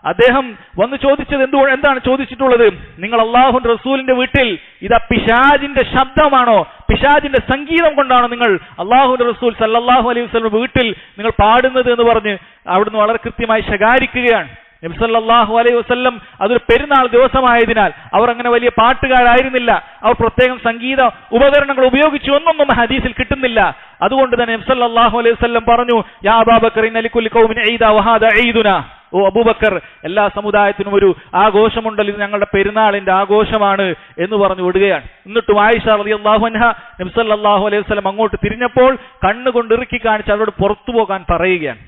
അദ്ദേഹം വന്ന് ചോദിച്ചത് എന്താണ് ചോദിച്ചിട്ടുള്ളത്? നിങ്ങൾ അല്ലാഹുവിന്റെ റസൂലിന്റെ വീട്ടിൽ ഇതാ പിശാചിന്റെ ശബ്ദമാണോ, പിശാചിന്റെ സംഗീതം കൊണ്ടാണോ നിങ്ങൾ അല്ലാഹുവിന്റെ റസൂൽ സല്ലല്ലാഹു അലൈഹി വസല്ലം വീട്ടിൽ നിങ്ങൾ പാടുന്നത് എന്ന് പറഞ്ഞ് അവിടുന്ന് വളരെ കൃത്യമായി ശകാരിക്കുകയാണ്. നബി സല്ലല്ലാഹു അലൈഹി വസല്ലം അതൊരു പെരുന്നാൾ ദിവസമായതിനാൽ അവർ അങ്ങനെ വലിയ പാട്ടുകാരായിരുന്നില്ല. അവർ പ്രത്യേകം സംഗീത ഉപകരണങ്ങൾ ഉപയോഗിച്ചു ഒന്നൊന്നും ഹദീസിൽ കിട്ടുന്നില്ല. അതുകൊണ്ട് തന്നെ നബി സല്ലല്ലാഹു അലൈഹി വസല്ലം പറഞ്ഞു, യാ അബൂബക്കർ ഇന്ന ലികുല്ലി ഖൗമിൻ ഈദ വഹാദ ഈദുനാ, ഓ അബൂബക്കർ, എല്ലാ സമുദായത്തിനും ഒരു ആഘോഷമുണ്ടല്ലോ, ഇത് ഞങ്ങളുടെ പെരുന്നാളിന്റെ ആഘോഷമാണ് എന്ന് പറഞ്ഞു വിടുകയാണ്. എന്നിട്ടും ആയിഷ റളിയല്ലാഹു അൻഹ നബി സല്ലല്ലാഹു അലൈഹി വസല്ലം അങ്ങോട്ട് തിരിഞ്ഞപ്പോൾ കണ്ണുകൊണ്ട് ഇറുക്കി കാണിച്ച് അവരോട് പുറത്തു പോകാൻ പറയുകയാണ്.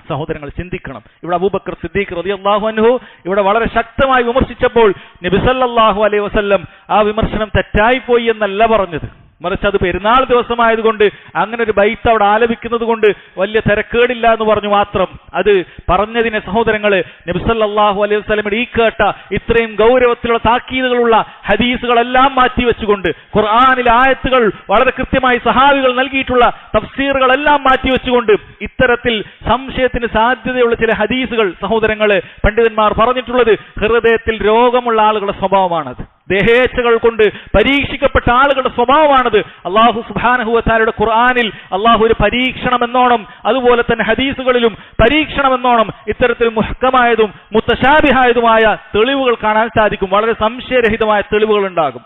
സഹോദരങ്ങൾ ചിന്തിക്കണം, ഇവിടെ അബൂബക്കർ സിദ്ദീഖ് റളിയല്ലാഹു അൻഹു ഇവിടെ വളരെ ശക്തമായി വിമർശിച്ചപ്പോൾ നബി സല്ലല്ലാഹു അലൈഹി വസല്ലം ആ വിമർശനം തെറ്റായിപ്പോയി എന്നല്ല പറഞ്ഞത്, മറിച്ച് അത് പെരുന്നാൾ ദിവസമായതുകൊണ്ട് അങ്ങനെ ഒരു ബൈത്ത് അവിടെ ആലപിക്കുന്നത് കൊണ്ട് വലിയ തിരക്കേടില്ല എന്ന് പറഞ്ഞു മാത്രം. അത് പറഞ്ഞതിനെ സഹോദരങ്ങളെ, നബി സല്ലല്ലാഹു അലൈഹി വസല്ലമയുടെ ഈ കേട്ട ഇത്രയും ഗൗരവത്തിലുള്ള താക്കീതുകളുള്ള ഹദീസുകളെല്ലാം മാറ്റിവെച്ചുകൊണ്ട്, ഖുർആനിലെ ആയത്തുകൾ വളരെ കൃത്യമായി സഹാബികൾ നൽകിയിട്ടുള്ള തഫ്സീറുകളെല്ലാം മാറ്റിവെച്ചുകൊണ്ട് ഇത്തരത്തിൽ സംശയത്തിന് സാധ്യതയുള്ള ചില ഹദീസുകൾ സഹോദരങ്ങളെ പണ്ഡിതന്മാർ പറഞ്ഞിട്ടുള്ളത് ഹൃദയത്തിൽ രോഗമുള്ള ആളുകളുടെ സ്വഭാവമാണത്, ദേഹേച്ഛകൾ കൊണ്ട് പരീക്ഷിക്കപ്പെട്ട ആളുകളുടെ സ്വഭാവമാണത്. അല്ലാഹു സുബ്ഹാനഹു വ തആലയുടെ ഖുർആനിൽ അല്ലാഹു ഒരു പരീക്ഷണം എന്നോണം, അതുപോലെ തന്നെ ഹദീസുകളിലും പരീക്ഷണം എന്നോണം ഇത്തരത്തിൽ മുഹ്കമായതും മുത്തശാബിഹായതുമായ തെളിവുകൾ കാണാൻ സാധിക്കും. വളരെ സംശയരഹിതമായ തെളിവുകൾ ഉണ്ടാകും.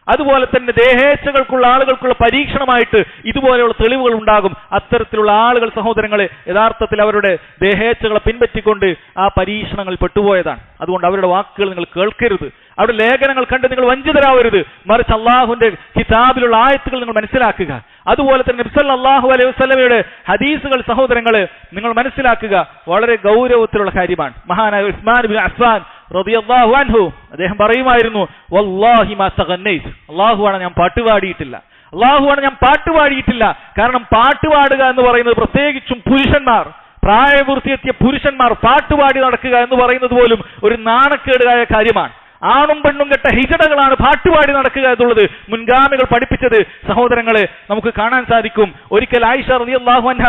അതുപോലെ തന്നെ ദേഹേച്ഛകൾക്കുള്ള ആളുകൾക്കുള്ള പരീക്ഷണമായിട്ട് ഇതുപോലെയുള്ള തെളിവുകൾ ഉണ്ടാകും. അത്തരത്തിലുള്ള ആളുകൾ സഹോദരങ്ങളെ യഥാർത്ഥത്തിൽ അവരുടെ ദേഹേച്ഛകളെ പിൻപറ്റിക്കൊണ്ട് ആ പരീക്ഷണങ്ങൾ പെട്ടുപോയതാണ്. അതുകൊണ്ട് അവരുടെ വാക്കുകൾ നിങ്ങൾ കേൾക്കരുത്, അവരുടെ ലേഖനങ്ങൾ കണ്ട് നിങ്ങൾ വഞ്ചിതരാവരുത്, മറിച്ച് അള്ളാഹുവിന്റെ കിതാബിലുള്ള ആയത്തുകൾ നിങ്ങൾ മനസ്സിലാക്കുക. അതുപോലെ തന്നെ നബി സല്ലല്ലാഹു അലൈഹി വസല്ലമയുടെ ഹദീസുകൾ സഹോദരങ്ങളെ നിങ്ങൾ മനസ്സിലാക്കുക. വളരെ ഗൗരവത്തിലുള്ള കാര്യമാണ്. മഹാനായ ഉസ്മാൻ ഇബ്നു അഫ്ഫാൻ റളിയല്ലാഹു അൻഹു അദ്ദേഹം പറയുമായിരുന്നു, വല്ലാഹി മാ തഗന്നൈത്, അല്ലാഹുവാണ് ഞാൻ പാട്ടുപാടിയിട്ടില്ല, അല്ലാഹുവാണ് ഞാൻ പാട്ടുപാടിയിട്ടില്ല. കാരണം പാട്ടുപാടുക എന്ന് പറയുന്നത് പ്രത്യേകിച്ചും പുരുഷന്മാർ, പ്രായപൂർത്തിയെത്തിയ പുരുഷന്മാർ പാട്ടുപാടി നടക്കുക എന്ന് പറയുന്നത് പോലും ഒരു നാണക്കേടായ കാര്യമാണ്. ആണും പെണ്ണും കെട്ട ഹിജടകളാണ് പാട്ടുപാടി നടക്കുക എന്നുള്ളത് മുൻഗാമികൾ പഠിപ്പിച്ചത് സഹോദരങ്ങളെ നമുക്ക് കാണാൻ സാധിക്കും. ഒരിക്കൽ ആയിഷ റളിയല്ലാഹു അൻഹ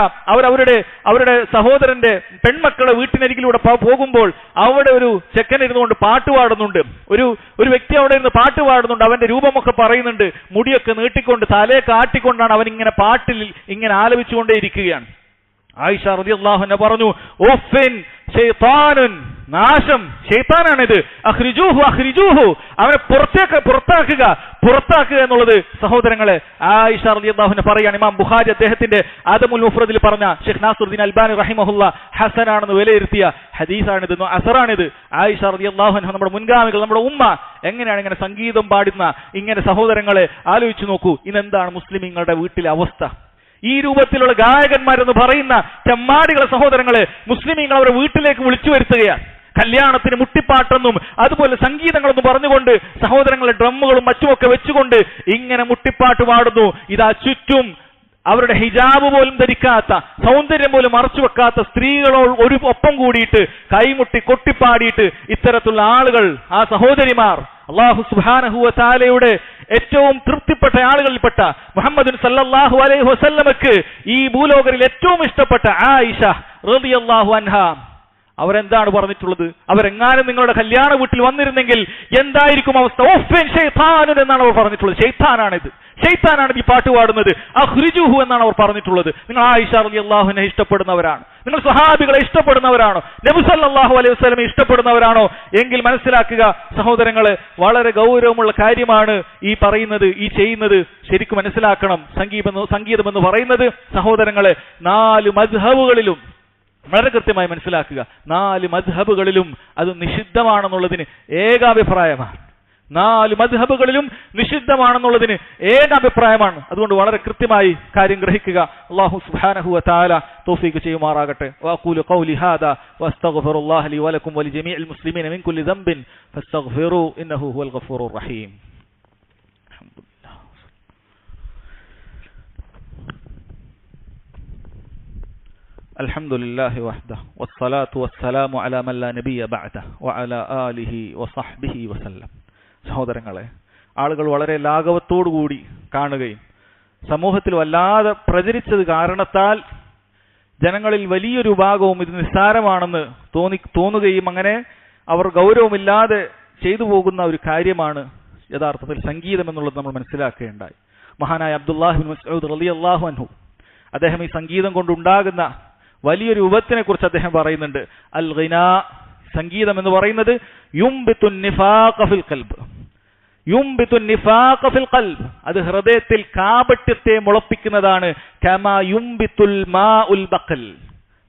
അവരുടെ സഹോദരന്റെ പെൺമക്കളെ വീട്ടിനരികിലൂടെ പോകുമ്പോൾ അവിടെ ഒരു ചെക്കൻ ഇരുന്നുകൊണ്ട് പാട്ടുപാടുന്നുണ്ട്. ഒരു വ്യക്തി അവിടെ ഇരുന്ന് പാട്ടുപാടുന്നുണ്ട്. അവന്റെ രൂപമൊക്കെ പറയുന്നുണ്ട്, മുടിയൊക്കെ നീട്ടിക്കൊണ്ട് തലയെ കാട്ടിക്കൊണ്ടാണ് അവൻ ഇങ്ങനെ പാട്ടിൽ ഇങ്ങനെ ആലപിച്ചുകൊണ്ടേയിരിക്കുകയാണ്. ആയിഷ റളിയല്ലാഹു അൻഹ പറഞ്ഞു, ഉഫ്ഫിൻ ശൈത്താനുൻ, നാശം, ശൈത്താനാണിത്, അഖ്രിജൂഹു അഖ്രിജൂഹു, അവനെ പുറത്താക്കുക എന്നുള്ളത് സഹോദരങ്ങളെ ആയിഷ റളിയല്ലാഹു അൻഹ പറയാണ്. ഇമാം ബുഖാരി അദ്ദേഹത്തിന്റെ അദമുൽ മുഫ്രദിൽ പറഞ്ഞ ഷെയ്ഖ് നാസറുദ്ദീൻ അൽബാനി റഹിമഹുല്ല ഹസനാണെന്ന് വിലയിരുത്തിയ ഹദീസാണിത്, അസറാണിത്. ആയിഷ റളിയല്ലാഹു അൻഹ നമ്മുടെ മുൻഗാമികൾ, നമ്മുടെ ഉമ്മ എങ്ങനെയാണ് ഇങ്ങനെ സംഗീതം പാടുന്ന ഇങ്ങനെ സഹോദരങ്ങളെ ആലോചിച്ചു നോക്കൂ. ഇന്നെന്താണ് മുസ്ലിമീങ്ങളുടെ വീട്ടിലെ അവസ്ഥ? ഈ രൂപത്തിലുള്ള ഗായകന്മാരെന്ന് പറയുന്ന ചെമ്മാടികളെ സഹോദരങ്ങളെ മുസ്ലിമീങ്ങൾ അവരുടെ വീട്ടിലേക്ക് വിളിച്ചു വരുത്തുകയാണ്. കല്യാണത്തിന് മുട്ടിപ്പാട്ടെന്നും അതുപോലെ സംഗീതങ്ങളെന്നും പറഞ്ഞുകൊണ്ട് സഹോദരങ്ങളെ ഡ്രമ്മുകളും മറ്റുമൊക്കെ വെച്ചുകൊണ്ട് ഇങ്ങനെ മുട്ടിപ്പാട്ട് പാടുന്നു. ഇതാ ചുറ്റും അവരുടെ ഹിജാബ് പോലും ധരിക്കാത്ത, സൗന്ദര്യം പോലും മറച്ചു വെക്കാത്ത സ്ത്രീകളോട് ഒരു ഒപ്പം കൂടിയിട്ട് കൈമുട്ടി കൊട്ടിപ്പാടിയിട്ട് ഇത്തരത്തിലുള്ള ആളുകൾ, ആ സഹോദരിമാർ, അല്ലാഹു സുബ്ഹാനഹു വ തആലയുടെ ഏറ്റവും തൃപ്തിപ്പെട്ട ആളുകളിൽപ്പെട്ട മുഹമ്മദ് സല്ലല്ലാഹു അലൈഹി വസല്ലമക്ക് ഈ ഭൂലോകരിൽ ഏറ്റവും ഇഷ്ടപ്പെട്ട ആയിഷ റളിയല്ലാഹു അൻഹാ അവരെന്താണ് പറഞ്ഞിട്ടുള്ളത്? അവരെങ്ങാനും നിങ്ങളുടെ കല്യാണ വീട്ടിൽ വന്നിരുന്നെങ്കിൽ എന്തായിരിക്കും അവസ്ഥ? ഓഫൻ ശൈത്താനൻ എന്നാണ് അവർ പറഞ്ഞിട്ടുള്ളത്. ശൈത്താനാണ് ഈ പാട്ട് പാടുന്നത്. അഖ്രിജുഹു എന്നാണ് അവർ പറഞ്ഞിട്ടുള്ളത്. നിങ്ങൾ ആയിഷ റളിയല്ലാഹുവിനെ ഇഷ്ടപ്പെടുന്നവരാണ്, നിങ്ങൾ സ്വഹാബികളെ ഇഷ്ടപ്പെടുന്നവരാണോ, നബി സല്ലല്ലാഹു അലൈഹി വസല്ലമയെ ഇഷ്ടപ്പെടുന്നവരാണോ എങ്കിൽ മനസ്സിലാക്കുക സഹോദരങ്ങളെ, വളരെ ഗൗരവമുള്ള കാര്യമാണ് ഈ പറയുന്നത്, ഈ ചെയ്യുന്നത്. ശരിക്കും മനസ്സിലാക്കണം. സംഗീതം എന്ന് പറയുന്നത് സഹോദരങ്ങളെ 4 മദ്ഹബുകളിലും വളരെ കൃത്യമായി മനസ്സിലാക്കുക, 4 മദ്ഹബുകളിലും അത് നിഷിദ്ധമാണെന്നുള്ളതിന് ഏകാഭിപ്രായമാണ്. 4 മദ്ഹബുകളിലും നിഷിദ്ധമാണെന്നുള്ളതിന് ഏകാഭിപ്രായമാണ്. അതുകൊണ്ട് വളരെ കൃത്യമായി കാര്യം ഗ്രഹിക്കുക. അല്ലാഹു സുബ്ഹാനഹു വ തആല തൗഫീഖ് ചെയ്യുമാറാകട്ടെ. വഅഖൂലു ഖൗലി ഹാദാ വഅസ്തഗ്ഫിറുല്ലാഹ ലി വലക്കും വലിജമീഇൽ മുസ്ലിമീന മിൻ കുല്ലി ദംബിൻ ഫസ്തഗ്ഫിറൂ ഇന്നഹു ഹുവൽ ഗഫൂറുർ റഹീം. الحمد لله وحده والصلاة والسلام على من لا نبي بعده وعلى آله وصحبه وسلم. സഹോദരങ്ങളെ, ആളുകൾ വളരെ ലാഘവത്തോടുകൂടി കാണുകയും സമൂഹത്തിൽ വല്ലാതെ പ്രചരിച്ചത് കാരണത്താൽ ജനങ്ങളിൽ വലിയൊരു വിഭാഗവും ഇത് നിസ്സാരമാണെന്ന് തോന്നുകയും അങ്ങനെ അവർ ഗൗരവമില്ലാതെ ചെയ്തു പോകുന്ന ഒരു കാര്യമാണ് യഥാർത്ഥത്തിൽ സംഗീതം എന്നുള്ളത് നമ്മൾ മനസ്സിലാക്കുകയുണ്ടായി. മഹാനായ അബ്ദുല്ലാഹ് ഇബ്നു മസ്ഊദ് റളിയല്ലാഹു അൻഹു അദ്ദേഹം ഈ സംഗീതം കൊണ്ടുണ്ടാകുന്ന വലിയൊരു വിപത്തിനെ കുറിച്ച് അദ്ദേഹം പറയുന്നുണ്ട്. അൽ ഗിനാ, സംഗീതം എന്ന് പറയുന്നത് യുംബിതുൻ നിഫാഖ ഫിൽ ഖൽബ്, യുംബിതുൻ നിഫാഖ ഫിൽ ഖൽബ്, അത് ഹൃദയത്തിൽ കാപട്യത്തെ മുളപ്പിക്കുന്നതാണ്. കമാ യുംബിതുൽ മാഉൽ ബഖൽ,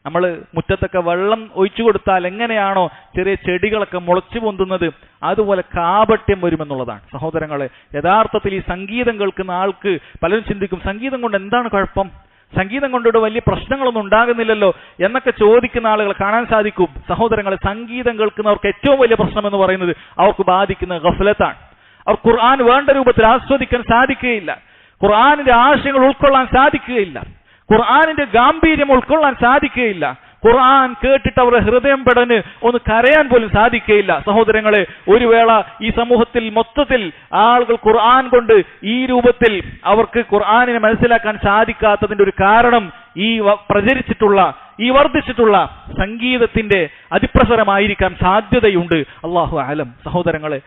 നമ്മൾ മുറ്റത്തൊക്കെ വെള്ളം ഒഴിച്ചു കൊടുത്താൽ എങ്ങനെയാണോ ചെറിയ ചെടികളൊക്കെ മുളച്ചു പൊന്തുന്നത്, അതുപോലെ കാപട്യം വരുമെന്നുള്ളതാണ്. സഹോദരങ്ങളെ, യഥാർത്ഥത്തിൽ ഈ സംഗീതം കേൾക്കുന്ന ആൾക്ക് പലരും ചിന്തിക്കും, സംഗീതം കൊണ്ട് എന്താണ് കുഴപ്പം, സംഗീതം കൊണ്ടിവിടെ വലിയ പ്രശ്നങ്ങളൊന്നും ഉണ്ടാകുന്നില്ലല്ലോ എന്നൊക്കെ ചോദിക്കുന്ന ആളുകൾ കാണാൻ സാധിക്കും. സഹോദരങ്ങളെ, സംഗീതം കേൾക്കുന്നവർക്ക് ഏറ്റവും വലിയ പ്രശ്നം എന്ന് പറയുന്നത് അവർക്ക് ബാധിക്കുന്ന ഗഫലത്താണ്. അവർ ഖുർആൻ വേണ്ട രൂപത്തിൽ ആസ്വദിക്കാൻ സാധിക്കുകയില്ല, ഖുർആനിന്റെ ആശയങ്ങൾ ഉൾക്കൊള്ളാൻ സാധിക്കുകയില്ല, ഖുർആനിന്റെ ഗാംഭീര്യം ഉൾക്കൊള്ളാൻ സാധിക്കുകയില്ല. ഖുർആൻ കേട്ടിട്ട് അവരുടെ ഹൃദയം പെടന് ഒന്ന് കരയാൻ പോലും സാധിക്കുകയില്ല. സഹോദരങ്ങളെ, ഒരു വേള ഈ സമൂഹത്തിൽ മൊത്തത്തിൽ ആളുകൾ ഖുർആൻ കൊണ്ട് ഈ രൂപത്തിൽ അവർക്ക് ഖുർആനിനെ മനസ്സിലാക്കാൻ സാധിക്കാത്തതിന്റെ ഒരു കാരണം ഈ പ്രചരിച്ചിട്ടുള്ള, ഈ വർദ്ധിച്ചിട്ടുള്ള സംഗീതത്തിന്റെ അതിപ്രസരമായിരിക്കാൻ സാധ്യതയുണ്ട്. അല്ലാഹു അലം. സഹോദരങ്ങളെ,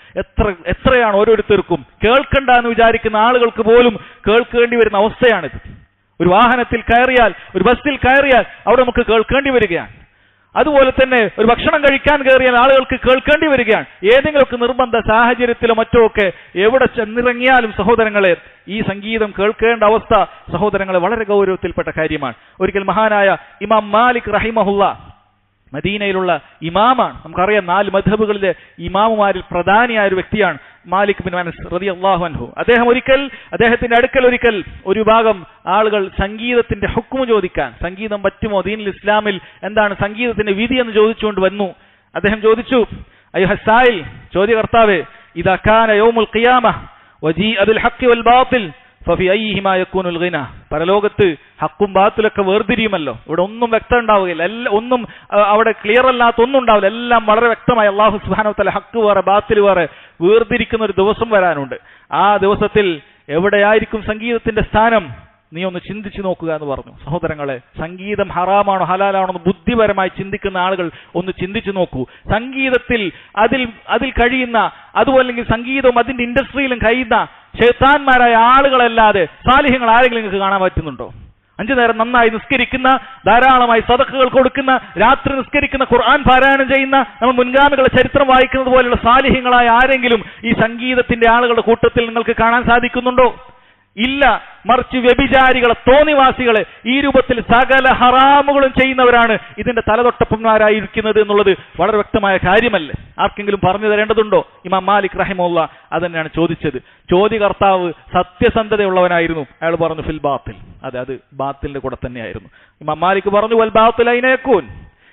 എത്രയാണ് ഓരോരുത്തർക്കും കേൾക്കണ്ട എന്ന് വിചാരിക്കുന്ന ആളുകൾക്ക് പോലും കേൾക്കേണ്ടി വരുന്ന അവസ്ഥയാണിത്. ഒരു വാഹനത്തിൽ കയറിയാൽ, ഒരു ബസ്സിൽ കയറിയാൽ അവിടെ നമുക്ക് കേൾക്കേണ്ടി വരികയാണ്. അതുപോലെ തന്നെ ഒരു ഭക്ഷണം കഴിക്കാൻ കയറിയാൽ ആളുകൾക്ക് കേൾക്കേണ്ടി വരികയാണ്. ഏതെങ്കിലുമൊക്കെ നിർബന്ധ സാഹചര്യത്തിലോ മറ്റോ ഒക്കെ എവിടെ ചെന്നിറങ്ങിയാലും സഹോദരങ്ങളെ ഈ സംഗീതം കേൾക്കേണ്ട അവസ്ഥ സഹോദരങ്ങളെ വളരെ ഗൗരവത്തിൽപ്പെട്ട കാര്യമാണ്. ഒരിക്കൽ മഹാനായ ഇമാം മാലിക് റഹിമഹുല്ല, മദീനയിലുള്ള ഇമാമാണ്, നമുക്കറിയാം 4 മദ്ഹബുകളിലെ ഇമാമുമാരിൽ പ്രധാനിയായ ഒരു വ്യക്തിയാണ് മാലിക് ബിൻ അനസ് റളിയല്ലാഹു അൻഹു. അദ്ദേഹത്തിന്റെ അടുക്കൽ ഒരിക്കൽ ഒരു ഭാഗം ആളുകൾ സംഗീതത്തിന്റെ ഹുക്മ് ചോദിക്കാൻ, സംഗീതം പറ്റുമോ, ദീനുൽ ഇസ്ലാമിൽ എന്താണ് സംഗീതത്തിന്റെ വിധി എന്ന് ചോദിച്ചുകൊണ്ട് വന്നു. അദ്ദേഹം ചോദിച്ചു, അയ്യുഹസ്സായിൽ, ചോദ്യകർത്താവേ, ഇദാ കാന യൗമുൽ ഖിയാമ വജീഅ ബിൽ ഹഖ് വൽ ബാത്തിൽ ഫഫി അയ്യിഹിമാ യകൂനുൽ ഗിന. പരലോകത്ത് ഹക്കും ബാത്തിലൊക്കെ വേർതിരിയുമല്ലോ, ഇവിടെ ഒന്നും വ്യക്തം ഉണ്ടാവുകയില്ല, ഒന്നും അവിടെ ക്ലിയർ അല്ലാത്ത ഒന്നും ഉണ്ടാവില്ല, എല്ലാം വളരെ വ്യക്തമായി അല്ലാഹു സുബ്ഹാനഹു വ തആല ഹക്ക് വേറെ ബാത്തിൽ വേറെ വേർതിരിക്കുന്ന ഒരു ദിവസം വരാനുണ്ട്. ആ ദിവസത്തിൽ എവിടെയായിരിക്കും സംഗീതത്തിന്റെ സ്ഥാനം, നീ ഒന്ന് ചിന്തിച്ചു നോക്കുക എന്ന് പറഞ്ഞു. സഹോദരങ്ങളെ, സംഗീതം ഹറാമാണോ ഹലാലാണോ എന്ന് ബുദ്ധിപരമായി ചിന്തിക്കുന്ന ആളുകൾ ഒന്ന് ചിന്തിച്ചു നോക്കൂ. സംഗീതത്തിൽ അതിൽ കഴിയുന്ന, അതുപോലെ സംഗീതവും അതിന്റെ ഇൻഡസ്ട്രിയിലും കഴിയുന്ന ശൈത്താന്മാരായ ആളുകളല്ലാതെ സാലിഹ്യങ്ങൾ ആരെങ്കിലും നിങ്ങൾക്ക് കാണാൻ പറ്റുന്നുണ്ടോ? 5 നേരം നന്നായി നിസ്കരിക്കുന്ന, ധാരാളമായി സദഖകൾ കൊടുക്കുന്ന, രാത്രി നിസ്കരിക്കുന്ന, ഖുർആൻ പാരായണം ചെയ്യുന്ന, നമ്മൾ മുൻഗാമികളുടെ ചരിത്രം വായിക്കുന്നത് പോലെയുള്ള സാലിഹ്യങ്ങളായ ആരെങ്കിലും ഈ സംഗീതത്തിന്റെ ആളുകളുടെ കൂട്ടത്തിൽ നിങ്ങൾക്ക് കാണാൻ സാധിക്കുന്നുണ്ടോ? ഇല്ല. മറിച്ച് വ്യഭിചാരികളെ, തോന്നിവാസികളെ, ഈ രൂപത്തിൽ സകല ഹറാമുകളും ചെയ്യുന്നവരാണ് ഇതിന്റെ തലതൊട്ടപ്പന്മാരായിരിക്കുന്നത് എന്നുള്ളത് വളരെ വ്യക്തമായ കാര്യമല്ലേ? ആർക്കെങ്കിലും പറഞ്ഞു തരേണ്ടതുണ്ടോ? ഇമാം മാലിക് റഹിമഹുല്ല അതന്നെയാണ് ചോദിച്ചത്. ചോദ്യകർത്താവ് സത്യസന്ധതയുള്ളവനായിരുന്നു. അയാൾ പറഞ്ഞു ഫിൽ ബാത്തിൽ, അത് ബാത്തിലിന്റെ കൂടെ തന്നെയായിരുന്നു. ഇമാം മാലിക് പറഞ്ഞു വൽ ബാത്തിൽ അയ്ന യകൂൻ,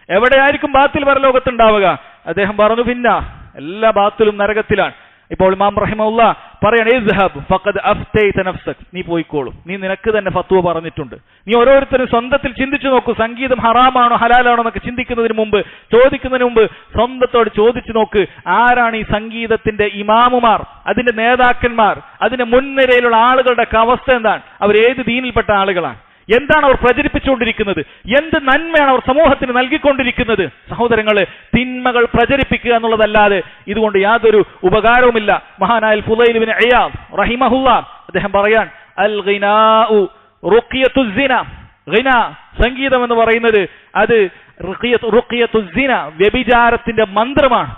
എവിടെയായിരിക്കും ബാത്തിൽ പരലോകത്തുണ്ടാവുക? അദ്ദേഹം പറഞ്ഞു പിന്നെ എല്ലാ ബാത്തിലും നരകത്തിലാണ്. ഇപ്പോൾ ഇമാം റഹിമഹുല്ലാ പറയാണ്, ഇസ്ഹബ് ഫഖദ് അഫ്തൈത നഫ്സക്, നീ പോയിക്കോളും, നീ നിനക്ക് തന്നെ ഫത്വ പറഞ്ഞിട്ടുണ്ട്. നീ ഓരോരുത്തരും സ്വന്തത്തിൽ ചിന്തിച്ചു നോക്കൂ, സംഗീതം ഹറാമാണോ ഹലാലാണോ എന്നൊക്കെ ചിന്തിക്കുന്നതിന് മുമ്പ്, ചോദിക്കുന്നതിന് മുമ്പ് സ്വന്തത്തോട് ചോദിച്ചു നോക്ക്, ആരാണ് ഈ സംഗീതത്തിന്റെ ഇമാമുമാർ, അതിന്റെ നേതാക്കന്മാർ, അതിന്റെ മുൻനിരയിലുള്ള ആളുകളുടെ അവസ്ഥ എന്താണ്, അവർ ഏത് ദീനിൽപ്പെട്ട ആളുകളാണ്, എന്താണ് അവർ പ്രചരിപ്പിച്ചുകൊണ്ടിരിക്കുന്നത്, എന്ത് നന്മയാണ് അവർ സമൂഹത്തിന് നൽകിക്കൊണ്ടിരിക്കുന്നത്. സഹോദരങ്ങളെ, തിന്മകൾ പ്രചരിപ്പിക്കുക എന്നുള്ളതല്ലാതെ ഇതുകൊണ്ട് യാതൊരു ഉപകാരവുമില്ല. മഹാനായ ഫുളൈൽ ഇബ്നു ഇയാദ് റഹിമഹുല്ലാ അദ്ദേഹം പറയാൻ, അൽ ഗിനാഉ റുഖിയത്തു സിന, ഗിന സംഗീതം എന്ന് പറയുന്നത് അത് റുഖിയത്തു സിന, വ്യഭിചാരത്തിന്റെ മന്ത്രമാണ്.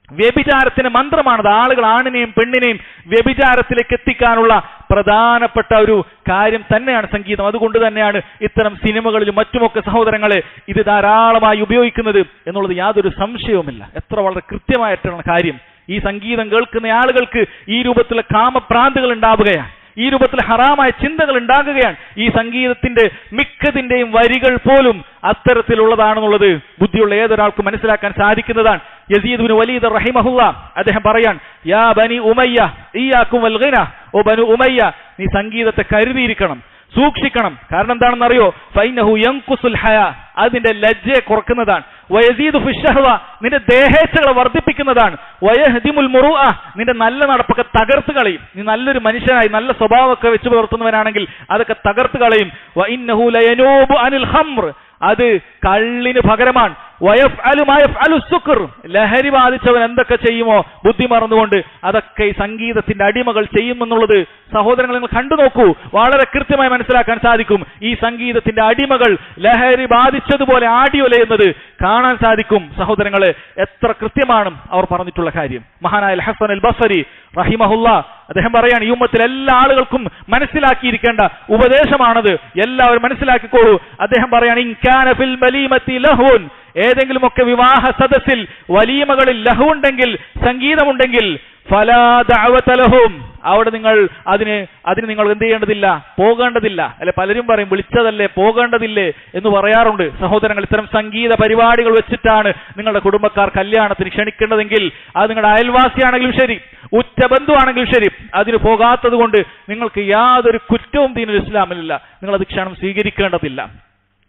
വ്യഭിചാരത്തിന്റെ മന്ത്രമാണത്. ആളുകൾ ആണിനെയും പെണ്ണിനെയും വ്യഭിചാരത്തിലേക്ക് എത്തിക്കാനുള്ള പ്രധാനപ്പെട്ട ഒരു കാര്യം തന്നെയാണ് സംഗീതം. അതുകൊണ്ട് തന്നെയാണ് ഇത്തരം സിനിമകളിലും മറ്റുമൊക്കെ സഹോദരങ്ങളെ ഇത് ധാരാളമായി ഉപയോഗിക്കുന്നത് എന്നുള്ളത് യാതൊരു സംശയവുമില്ല. എത്ര വളരെ കൃത്യമായിട്ടുള്ള കാര്യം. ഈ സംഗീതം കേൾക്കുന്ന ആളുകൾക്ക് ഈ രൂപത്തിലുള്ള കാമപ്രാന്തുകൾ ഉണ്ടാവുകയാണ്, ഈ രൂപത്തിൽ ഹറാമായ ചിന്തകൾ ഉണ്ടാകുകയാണ്. ഈ സംഗീതത്തിന്റെ മിക്കതിന്റെയും വരികൾ പോലും അത്തരത്തിലുള്ളതാണെന്നുള്ളത് ബുദ്ധിയുള്ള ഏതൊരാൾക്ക് മനസ്സിലാക്കാൻ സാധിക്കുന്നതാണ്. യസീദ് ഇബ്നു വലീദ് റഹിമഹുല്ലാ അദ്ദേഹം പറയാൻ, യാ ബനി ഉമയ്യ ഇയ്യാകും വൽ ഗിന, ഓ ബനു ഉമയ്യ, നീ സംഗീതത്തെ കരുതിയിരിക്കണം, സൂക്ഷിക്കണം. കാരണം എന്താണെന്ന് അറിയോ? ഫൈനഹു യൻഖുസുൽ ഹയാ, അതിന്റെ ലജ്ജയെ കുറക്കുന്നതാണ്. വയസീദു ഫിശ്ശഹ്വ, നിന്റെ ദേഹേച്ഛകളെ വർദ്ധിപ്പിക്കുന്നതാണ്. വയഹ്ദിമുൽ മുറുഅ, നിന്റെ നല്ല നടപ്പൊക്കെ തകർത്ത് കളയും. നീ നല്ലൊരു മനുഷ്യനായി നല്ല സ്വഭാവമൊക്കെ വെച്ച് പുലർത്തുന്നവനാണെങ്കിൽ അതൊക്കെ തകർത്ത് കളയും. വഇന്നഹു ലയനൂബു അനിൽ ഖംർ, അത് കള്ളിന് പകരമാണ്. വയഫ്അലു മാ യഫ്അലു സുക്ർ, ലഹരി ബാധിച്ചവൻ എന്തൊക്കെ ചെയ്യുമോ ബുദ്ധി മറന്നുകൊണ്ട് അതൊക്കെ ഈ സംഗീതത്തിന്റെ അടിമകൾ ചെയ്യുമെന്നുള്ളത് സഹോദരങ്ങൾ നിങ്ങൾ കണ്ടു നോക്കൂ, വളരെ കൃത്യമായി മനസ്സിലാക്കാൻ സാധിക്കും. ഈ സംഗീതത്തിന്റെ അടിമകൾ ലഹരി ബാധിച്ചതുപോലെ ആടിയൊലയുന്നത് കാണാൻ സാധിക്കും. സഹോദരങ്ങളെ, എത്ര കൃത്യമാണ് അവർ പറഞ്ഞിട്ടുള്ള കാര്യം. മഹാനായ ഹസൻ അൽ ബസരി റഹിമഹുല്ലാ അദ്ദേഹം പറയാണ്, ഈ ഉമ്മത്തിൽ എല്ലാ ആളുകൾക്കും മനസ്സിലാക്കിയിരിക്കേണ്ട ഉപദേശമാണത്, എല്ലാവരും മനസ്സിലാക്കിക്കോളൂ. അദ്ദേഹം പറയാണ്, ഇൻകാന ഫിൽ മലീമത്തി ലഹ്വുൻ, ഏതെങ്കിലുമൊക്കെ വിവാഹ സദസ്സിൽ വലീമകളിൽ ലഹുണ്ടെങ്കിൽ, സംഗീതമുണ്ടെങ്കിൽ, ഫലാ ദഅവത ലഹും, അവിടെ നിങ്ങൾ അതിന് നിങ്ങൾ എന്ത് ചെയ്യേണ്ടതില്ല, പോകേണ്ടതില്ല. അല്ലെ, പലരും പറയും വിളിച്ചതല്ലേ പോകേണ്ടതില്ലേ എന്ന് പറയാറുണ്ട്. സഹോദരങ്ങൾ, ഇത്തരം സംഗീത പരിപാടികൾ വെച്ചിട്ടാണ് നിങ്ങളുടെ കുടുംബക്കാർ കല്യാണത്തിന് ക്ഷണിക്കേണ്ടതെങ്കിൽ, അത് നിങ്ങളുടെ അയൽവാസിയാണെങ്കിലും ശരി, ഉറ്റ ബന്ധുവാണെങ്കിലും ശരി, അതിന് പോകാത്തത് കൊണ്ട് നിങ്ങൾക്ക് യാതൊരു കുറ്റവും ദീനുൽ ഇസ്ലാമിലില്ല, നിങ്ങളത് ക്ഷണം സ്വീകരിക്കേണ്ടതില്ല.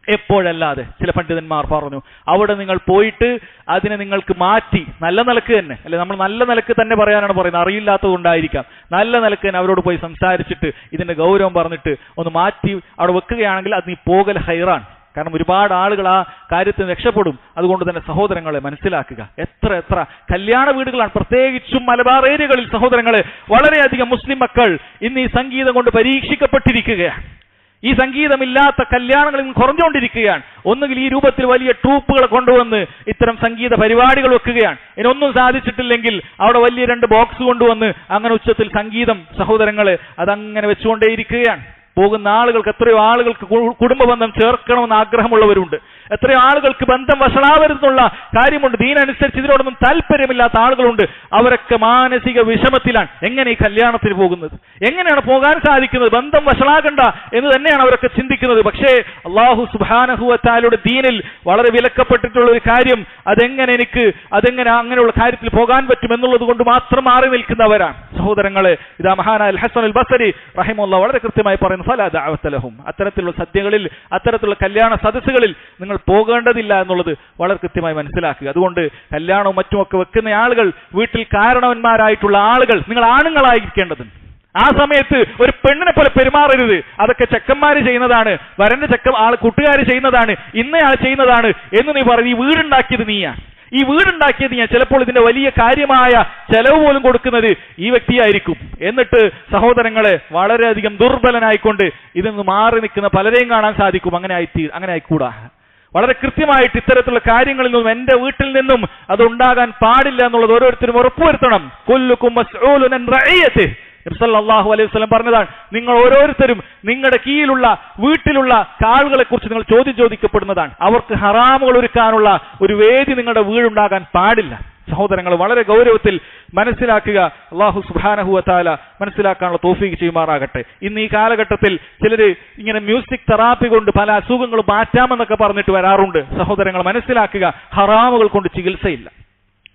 എപ്പോഴല്ലാതെ ചില പണ്ഡിതന്മാർ പറഞ്ഞു, അവിടെ നിങ്ങൾ പോയിട്ട് അതിനെ നിങ്ങൾക്ക് മാറ്റി നല്ല നിലക്ക് തന്നെ, അല്ലെ, നമ്മൾ നല്ല നിലക്ക് തന്നെ പറയാനാണ് പറയുന്നത്, അറിയില്ലാത്തത് കൊണ്ടായിരിക്കാം, നല്ല നിലക്ക് തന്നെ അവരോട് പോയി സംസാരിച്ചിട്ട് ഇതിന്റെ ഗൗരവം പറഞ്ഞിട്ട് ഒന്ന് മാറ്റി അവിടെ വെക്കുകയാണെങ്കിൽ അത് നീ പോകൽ ഹൈറാൻ. കാരണം ഒരുപാട് ആളുകൾ ആ കാര്യത്തിൽ രക്ഷപ്പെടും. അതുകൊണ്ട് തന്നെ സഹോദരങ്ങളെ മനസ്സിലാക്കുക, എത്ര കല്യാണ വീടുകളാണ്, പ്രത്യേകിച്ചും മലബാർ ഏരിയകളിൽ സഹോദരങ്ങളെ വളരെയധികം മുസ്ലിം മക്കൾ ഇന്ന് ഈ സംഗീതം കൊണ്ട് പരീക്ഷിക്കപ്പെട്ടിരിക്കുകയാണ്. ഈ സംഗീതമില്ലാത്ത കല്യാണങ്ങൾ കുറഞ്ഞുകൊണ്ടിരിക്കുകയാണ്. ഒന്നുകിൽ ഈ രൂപത്തിൽ വലിയ ട്രൂപ്പുകളെ കൊണ്ടുവന്ന് ഇത്തരം സംഗീത പരിപാടികൾ വെക്കുകയാണ്. ഇതിനൊന്നും സാധിച്ചിട്ടില്ലെങ്കിൽ അവിടെ വലിയ 2 ബോക്സ് കൊണ്ടുവന്ന് അങ്ങനെ ഉച്ചത്തിൽ സംഗീതം സഹോദരങ്ങളെ അതങ്ങനെ വെച്ചുകൊണ്ടേയിരിക്കുകയാണ്. പോകുന്ന ആളുകൾക്ക്, എത്രയോ ആളുകൾക്ക് കുടുംബ ബന്ധം ചേർക്കണമെന്ന് ആഗ്രഹമുള്ളവരുണ്ട്, എത്രയോ ആളുകൾക്ക് ബന്ധം വഷളാവരുതെന്നുള്ള കാര്യമുണ്ട്, ദീനനുസരിച്ച് ഇതിനോടൊന്നും താല്പര്യമില്ലാത്ത ആളുകളുണ്ട്. അവരൊക്കെ മാനസിക വിഷമത്തിലാണ്. എങ്ങനെ ഈ കല്യാണത്തിന് പോകുന്നത്, എങ്ങനെയാണ് പോകാൻ സാധിക്കുന്നത്, ബന്ധം വഷളാകണ്ട എന്ന് തന്നെയാണ് അവരൊക്കെ ചിന്തിക്കുന്നത്. പക്ഷേ അല്ലാഹു സുബ്ഹാനഹു വ തആലയുടെ ദീനിൽ വളരെ വിലക്കപ്പെട്ടിട്ടുള്ള ഒരു കാര്യം, അതെങ്ങനെ അങ്ങനെയുള്ള കാര്യത്തിൽ പോകാൻ പറ്റും എന്നുള്ളത് കൊണ്ട് മാത്രം മാറി നിൽക്കുന്നവരാണ്. സഹോദരങ്ങളെ, ഇതാ മഹാനായ അൽ ഹസൻ അൽ ബസരി റഹിമഹുല്ലാഹ് വളരെ കൃത്യമായി പറയുന്നു, ഫലാ ദഅവത ലഹും, അത്തരത്തിലുള്ള സദ്യകളിൽ, അത്തരത്തിലുള്ള കല്യാണ സദസ്സുകളിൽ നിങ്ങൾ പോകേണ്ടതില്ല എന്നുള്ളത് വളരെ കൃത്യമായി മനസ്സിലാക്കുക. അതുകൊണ്ട് കല്യാണവും മറ്റുമൊക്കെ വെക്കുന്ന ആളുകൾ, വീട്ടിൽ കാരണവന്മാരായിട്ടുള്ള ആളുകൾ, നിങ്ങൾ ആണുങ്ങളായിരിക്കേണ്ടതുണ്ട്. ആ സമയത്ത് ഒരു പെണ്ണിനെ പോലെ പെരുമാറരുത്. അതൊക്കെ ചെക്കന്മാര് ചെയ്യുന്നതാണ്, വരന്റെ കൂട്ടുകാർ ചെയ്യുന്നതാണ്, ഇന്നയാൾ ചെയ്യുന്നതാണ് എന്ന് നീ പറയും. ഈ വീടുണ്ടാക്കിയത് നീയാണ്, ഈ വീടുണ്ടാക്കിയത് ഞാൻ, ചിലപ്പോൾ ഇതിന്റെ വലിയ കാര്യമായ ചെലവ് പോലും കൊടുക്കുന്നത് ഈ വ്യക്തിയായിരിക്കും. എന്നിട്ട് സഹോദരങ്ങളെ വളരെയധികം ദുർബലനായിക്കൊണ്ട് ഇതിന്ന് മാറി നിൽക്കുന്ന പലരെയും കാണാൻ സാധിക്കും. അങ്ങനെ ആയിക്കൂടാ. വളരെ കൃത്യമായിട്ട് ഇത്തരത്തിലുള്ള കാര്യങ്ങളിൽ നിന്നും, എന്റെ വീട്ടിൽ നിന്നും അത് ഉണ്ടാകാൻ പാടില്ല എന്നുള്ളത് ഓരോരുത്തരും ഉറപ്പുവരുത്തണം. കുല്ലുക്കും മസ്ഊലുൻ അൻ റഇയതിഹി, നബി സല്ലല്ലാഹു അലൈഹി വസല്ലം പറഞ്ഞതാണ്, നിങ്ങൾ ഓരോരുത്തരും നിങ്ങളുടെ കീഴിലുള്ള വീട്ടിലുള്ള ആളുകളെ കുറിച്ച് നിങ്ങൾ ചോദിക്കപ്പെടുന്നതാണ്. അവർക്ക് ഹറാമുകൾ ഒരുക്കാനുള്ള ഒരു വേദി നിങ്ങളുടെ വീടുണ്ടാകാൻ പാടില്ല. സഹോദരങ്ങൾ, വളരെ ഗൗരവത്തിൽ മനസ്സിലാക്കുക. അല്ലാഹു സുബ്ഹാനഹു വ തആല മനസ്സിലാക്കാനുള്ള തൗഫീഖ് ചെയ്യുമാറാകട്ടെ. ഇന്ന് ഈ കാലഘട്ടത്തിൽ ചിലര് ഇങ്ങനെ മ്യൂസിക് തെറാപ്പി കൊണ്ട് പല അസുഖങ്ങളും മാറ്റാമെന്നൊക്കെ പറഞ്ഞിട്ട് വരാറുണ്ട്. സഹോദരങ്ങൾ മനസ്സിലാക്കുക, ഹറാമുകൾ കൊണ്ട് ചികിത്സയില്ല.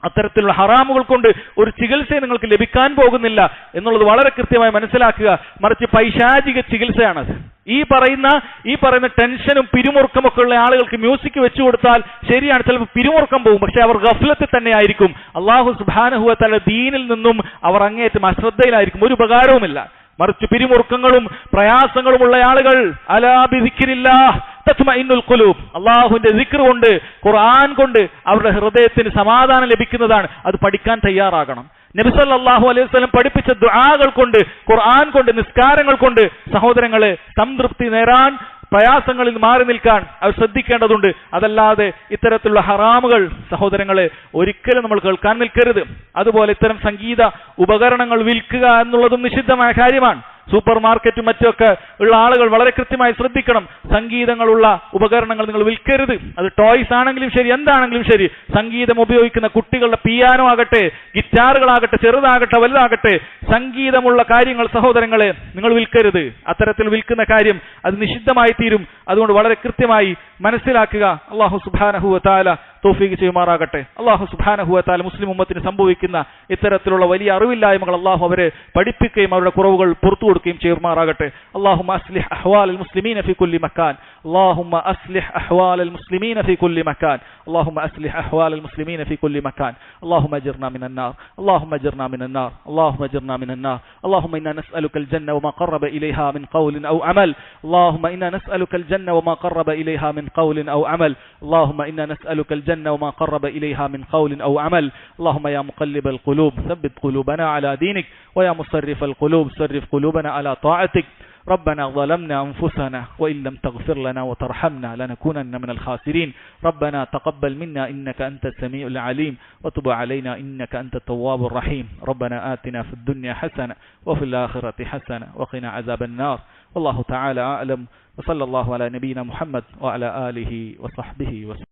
അത്തരത്തിലുള്ള ഹറാമുകൾ കൊണ്ട് ഒരു ചികിത്സയും നിങ്ങൾക്ക് ലഭിക്കാൻ പോകുന്നില്ല എന്നുള്ളത് വളരെ കൃത്യമായി മനസ്സിലാക്കുക. മറിച്ച് പൈശാചിക ചികിത്സയാണത്. ഈ പറയുന്ന ടെൻഷനും പിരിമുറുക്കമൊക്കെ ഉള്ള ആളുകൾക്ക് മ്യൂസിക് വെച്ചു കൊടുത്താൽ ശരിയാണ്, ചിലപ്പോൾ പിരിമുറുക്കം പോകും, പക്ഷെ അവർ ഗഫ്ലത്തിൽ തന്നെ ആയിരിക്കും. അല്ലാഹു സുബ്ഹാനഹു വ തആല ദീനിൽ നിന്നും അവർ അങ്ങേയറ്റം അശ്രദ്ധയിലായിരിക്കും, ഒരു ഉപകാരവുമില്ല. മറിച്ച് പിരിമുറുക്കങ്ങളും പ്രയാസങ്ങളുമുള്ള ആളുകൾ അലാ ബിദിക്രില്ലാഹ് തത്മഇന്നുൽ ഖുലൂബ്, അല്ലാഹുവിന്റെ ദിക്ർ കൊണ്ട്, ഖുർആൻ കൊണ്ട് അവരുടെ ഹൃദയത്തിന് സമാധാനം ലഭിക്കുന്നതാണ്. അത് പഠിക്കാൻ തയ്യാറാകണം. നബി സല്ലല്ലാഹു അലൈഹി വസല്ലം പഠിപ്പിച്ച ദുആകൾ കൊണ്ട്, ഖുർആൻ കൊണ്ട്, നിസ്കാരങ്ങൾ കൊണ്ട് സഹോദരങ്ങളെ സംതൃപ്തി നേടാൻ, പ്രയാസങ്ങളിൽ മാറി നിൽക്കാൻ അവർ ശ്രദ്ധിക്കേണ്ടതുണ്ട്. അതല്ലാതെ ഇത്തരത്തിലുള്ള ഹറാമുകൾ സഹോദരങ്ങളെ ഒരിക്കലും നമ്മൾ കേൾക്കാൻ നിൽക്കരുത്. അതുപോലെ ഇത്തരം സംഗീത ഉപകരണങ്ങൾ വിൽക്കുക എന്നുള്ളതും നിഷിദ്ധമായ കാര്യമാണ്. സൂപ്പർ മാർക്കറ്റും മറ്റൊക്കെ ഉള്ള ആളുകൾ വളരെ കൃത്യമായി ശ്രദ്ധിക്കണം. സംഗീതങ്ങളുള്ള ഉപകരണങ്ങൾ നിങ്ങൾ വിൽക്കരുത്. അത് ടോയ്സ് ആണെങ്കിലും ശരി, എന്താണെങ്കിലും ശരി, സംഗീതം ഉപയോഗിക്കുന്ന കുട്ടികളുടെ പിയാനോ ആകട്ടെ, ഗിറ്റാറുകളാകട്ടെ, ചെറുതാകട്ടെ വലുതാകട്ടെ, സംഗീതമുള്ള കാര്യങ്ങൾ സഹോദരങ്ങളെ നിങ്ങൾ വിൽക്കരുത്. അത്തരത്തിൽ വിൽക്കുന്ന കാര്യം അത് നിഷിദ്ധമായി തീരും. അതുകൊണ്ട് വളരെ കൃത്യമായി മനസ്സിലാക്കുക. അല്ലാഹു സുബ്ഹാനഹു വ തആല തൗഫീഖ് ചെയ്യുമാറാകട്ടെ. അല്ലാഹു സുബ്ഹാനഹു വ തആല മുസ്ലിം ഉമ്മത്തിന് സംഭവിക്കുന്ന ഇത്തരത്തിലുള്ള വലിയ അറിവില്ലായ്മകൾ അല്ലാഹു അവരെ പഠിപ്പിക്കുകയും അവരുടെ കുറവുകൾ പുറത്തു കൊടുക്കുകയും ചെയ്യുമാറാകട്ടെ. അല്ലാഹുമ്മ അസ്ലിഹ് അഹ്വാലൽ മുസ്ലിമീന ഫീ കുല്ലി മക്കാൻ. അല്ലാഹുമ്മ അസ്ലിഹ് അഹ്വാലൽ മുസ്ലിമീന ഫീ കുല്ലി മക്കാൻ. അല്ലാഹുമ്മ അസ്ലിഹ് അഹ്വാലൽ മുസ്ലിമീന ഫീ കുല്ലി മക്കാൻ. اللهم اجرنا من النار، اللهم اجرنا من النار، اللهم اجرنا من النار. اللهم إنا نسألك الجنة وما قرب إليها من قول أو عمل. اللهم إنا نسألك الجنة وما قرب إليها من قول أو عمل. اللهم إنا نسألك الجنة وما قرب إليها من قول أو عمل. اللهم يا مقلب القلوب ثبت قلوبنا على دينك، ويا مصرف القلوب صرف قلوبنا على طاعتك. ربنا ظلمنا أنفسنا وإن لم تغفر لنا وترحمنا لنكونن من الخاسرين. ربنا تقبل منا إنك أنت السميع العليم وتب علينا إنك أنت التواب الرحيم. ربنا آتنا في الدنيا حسنة وفي الآخرة حسنة وقنا عذاب النار. والله تعالى أعلم، وصلى الله على نبينا محمد وعلى آله وصحبه وسلم.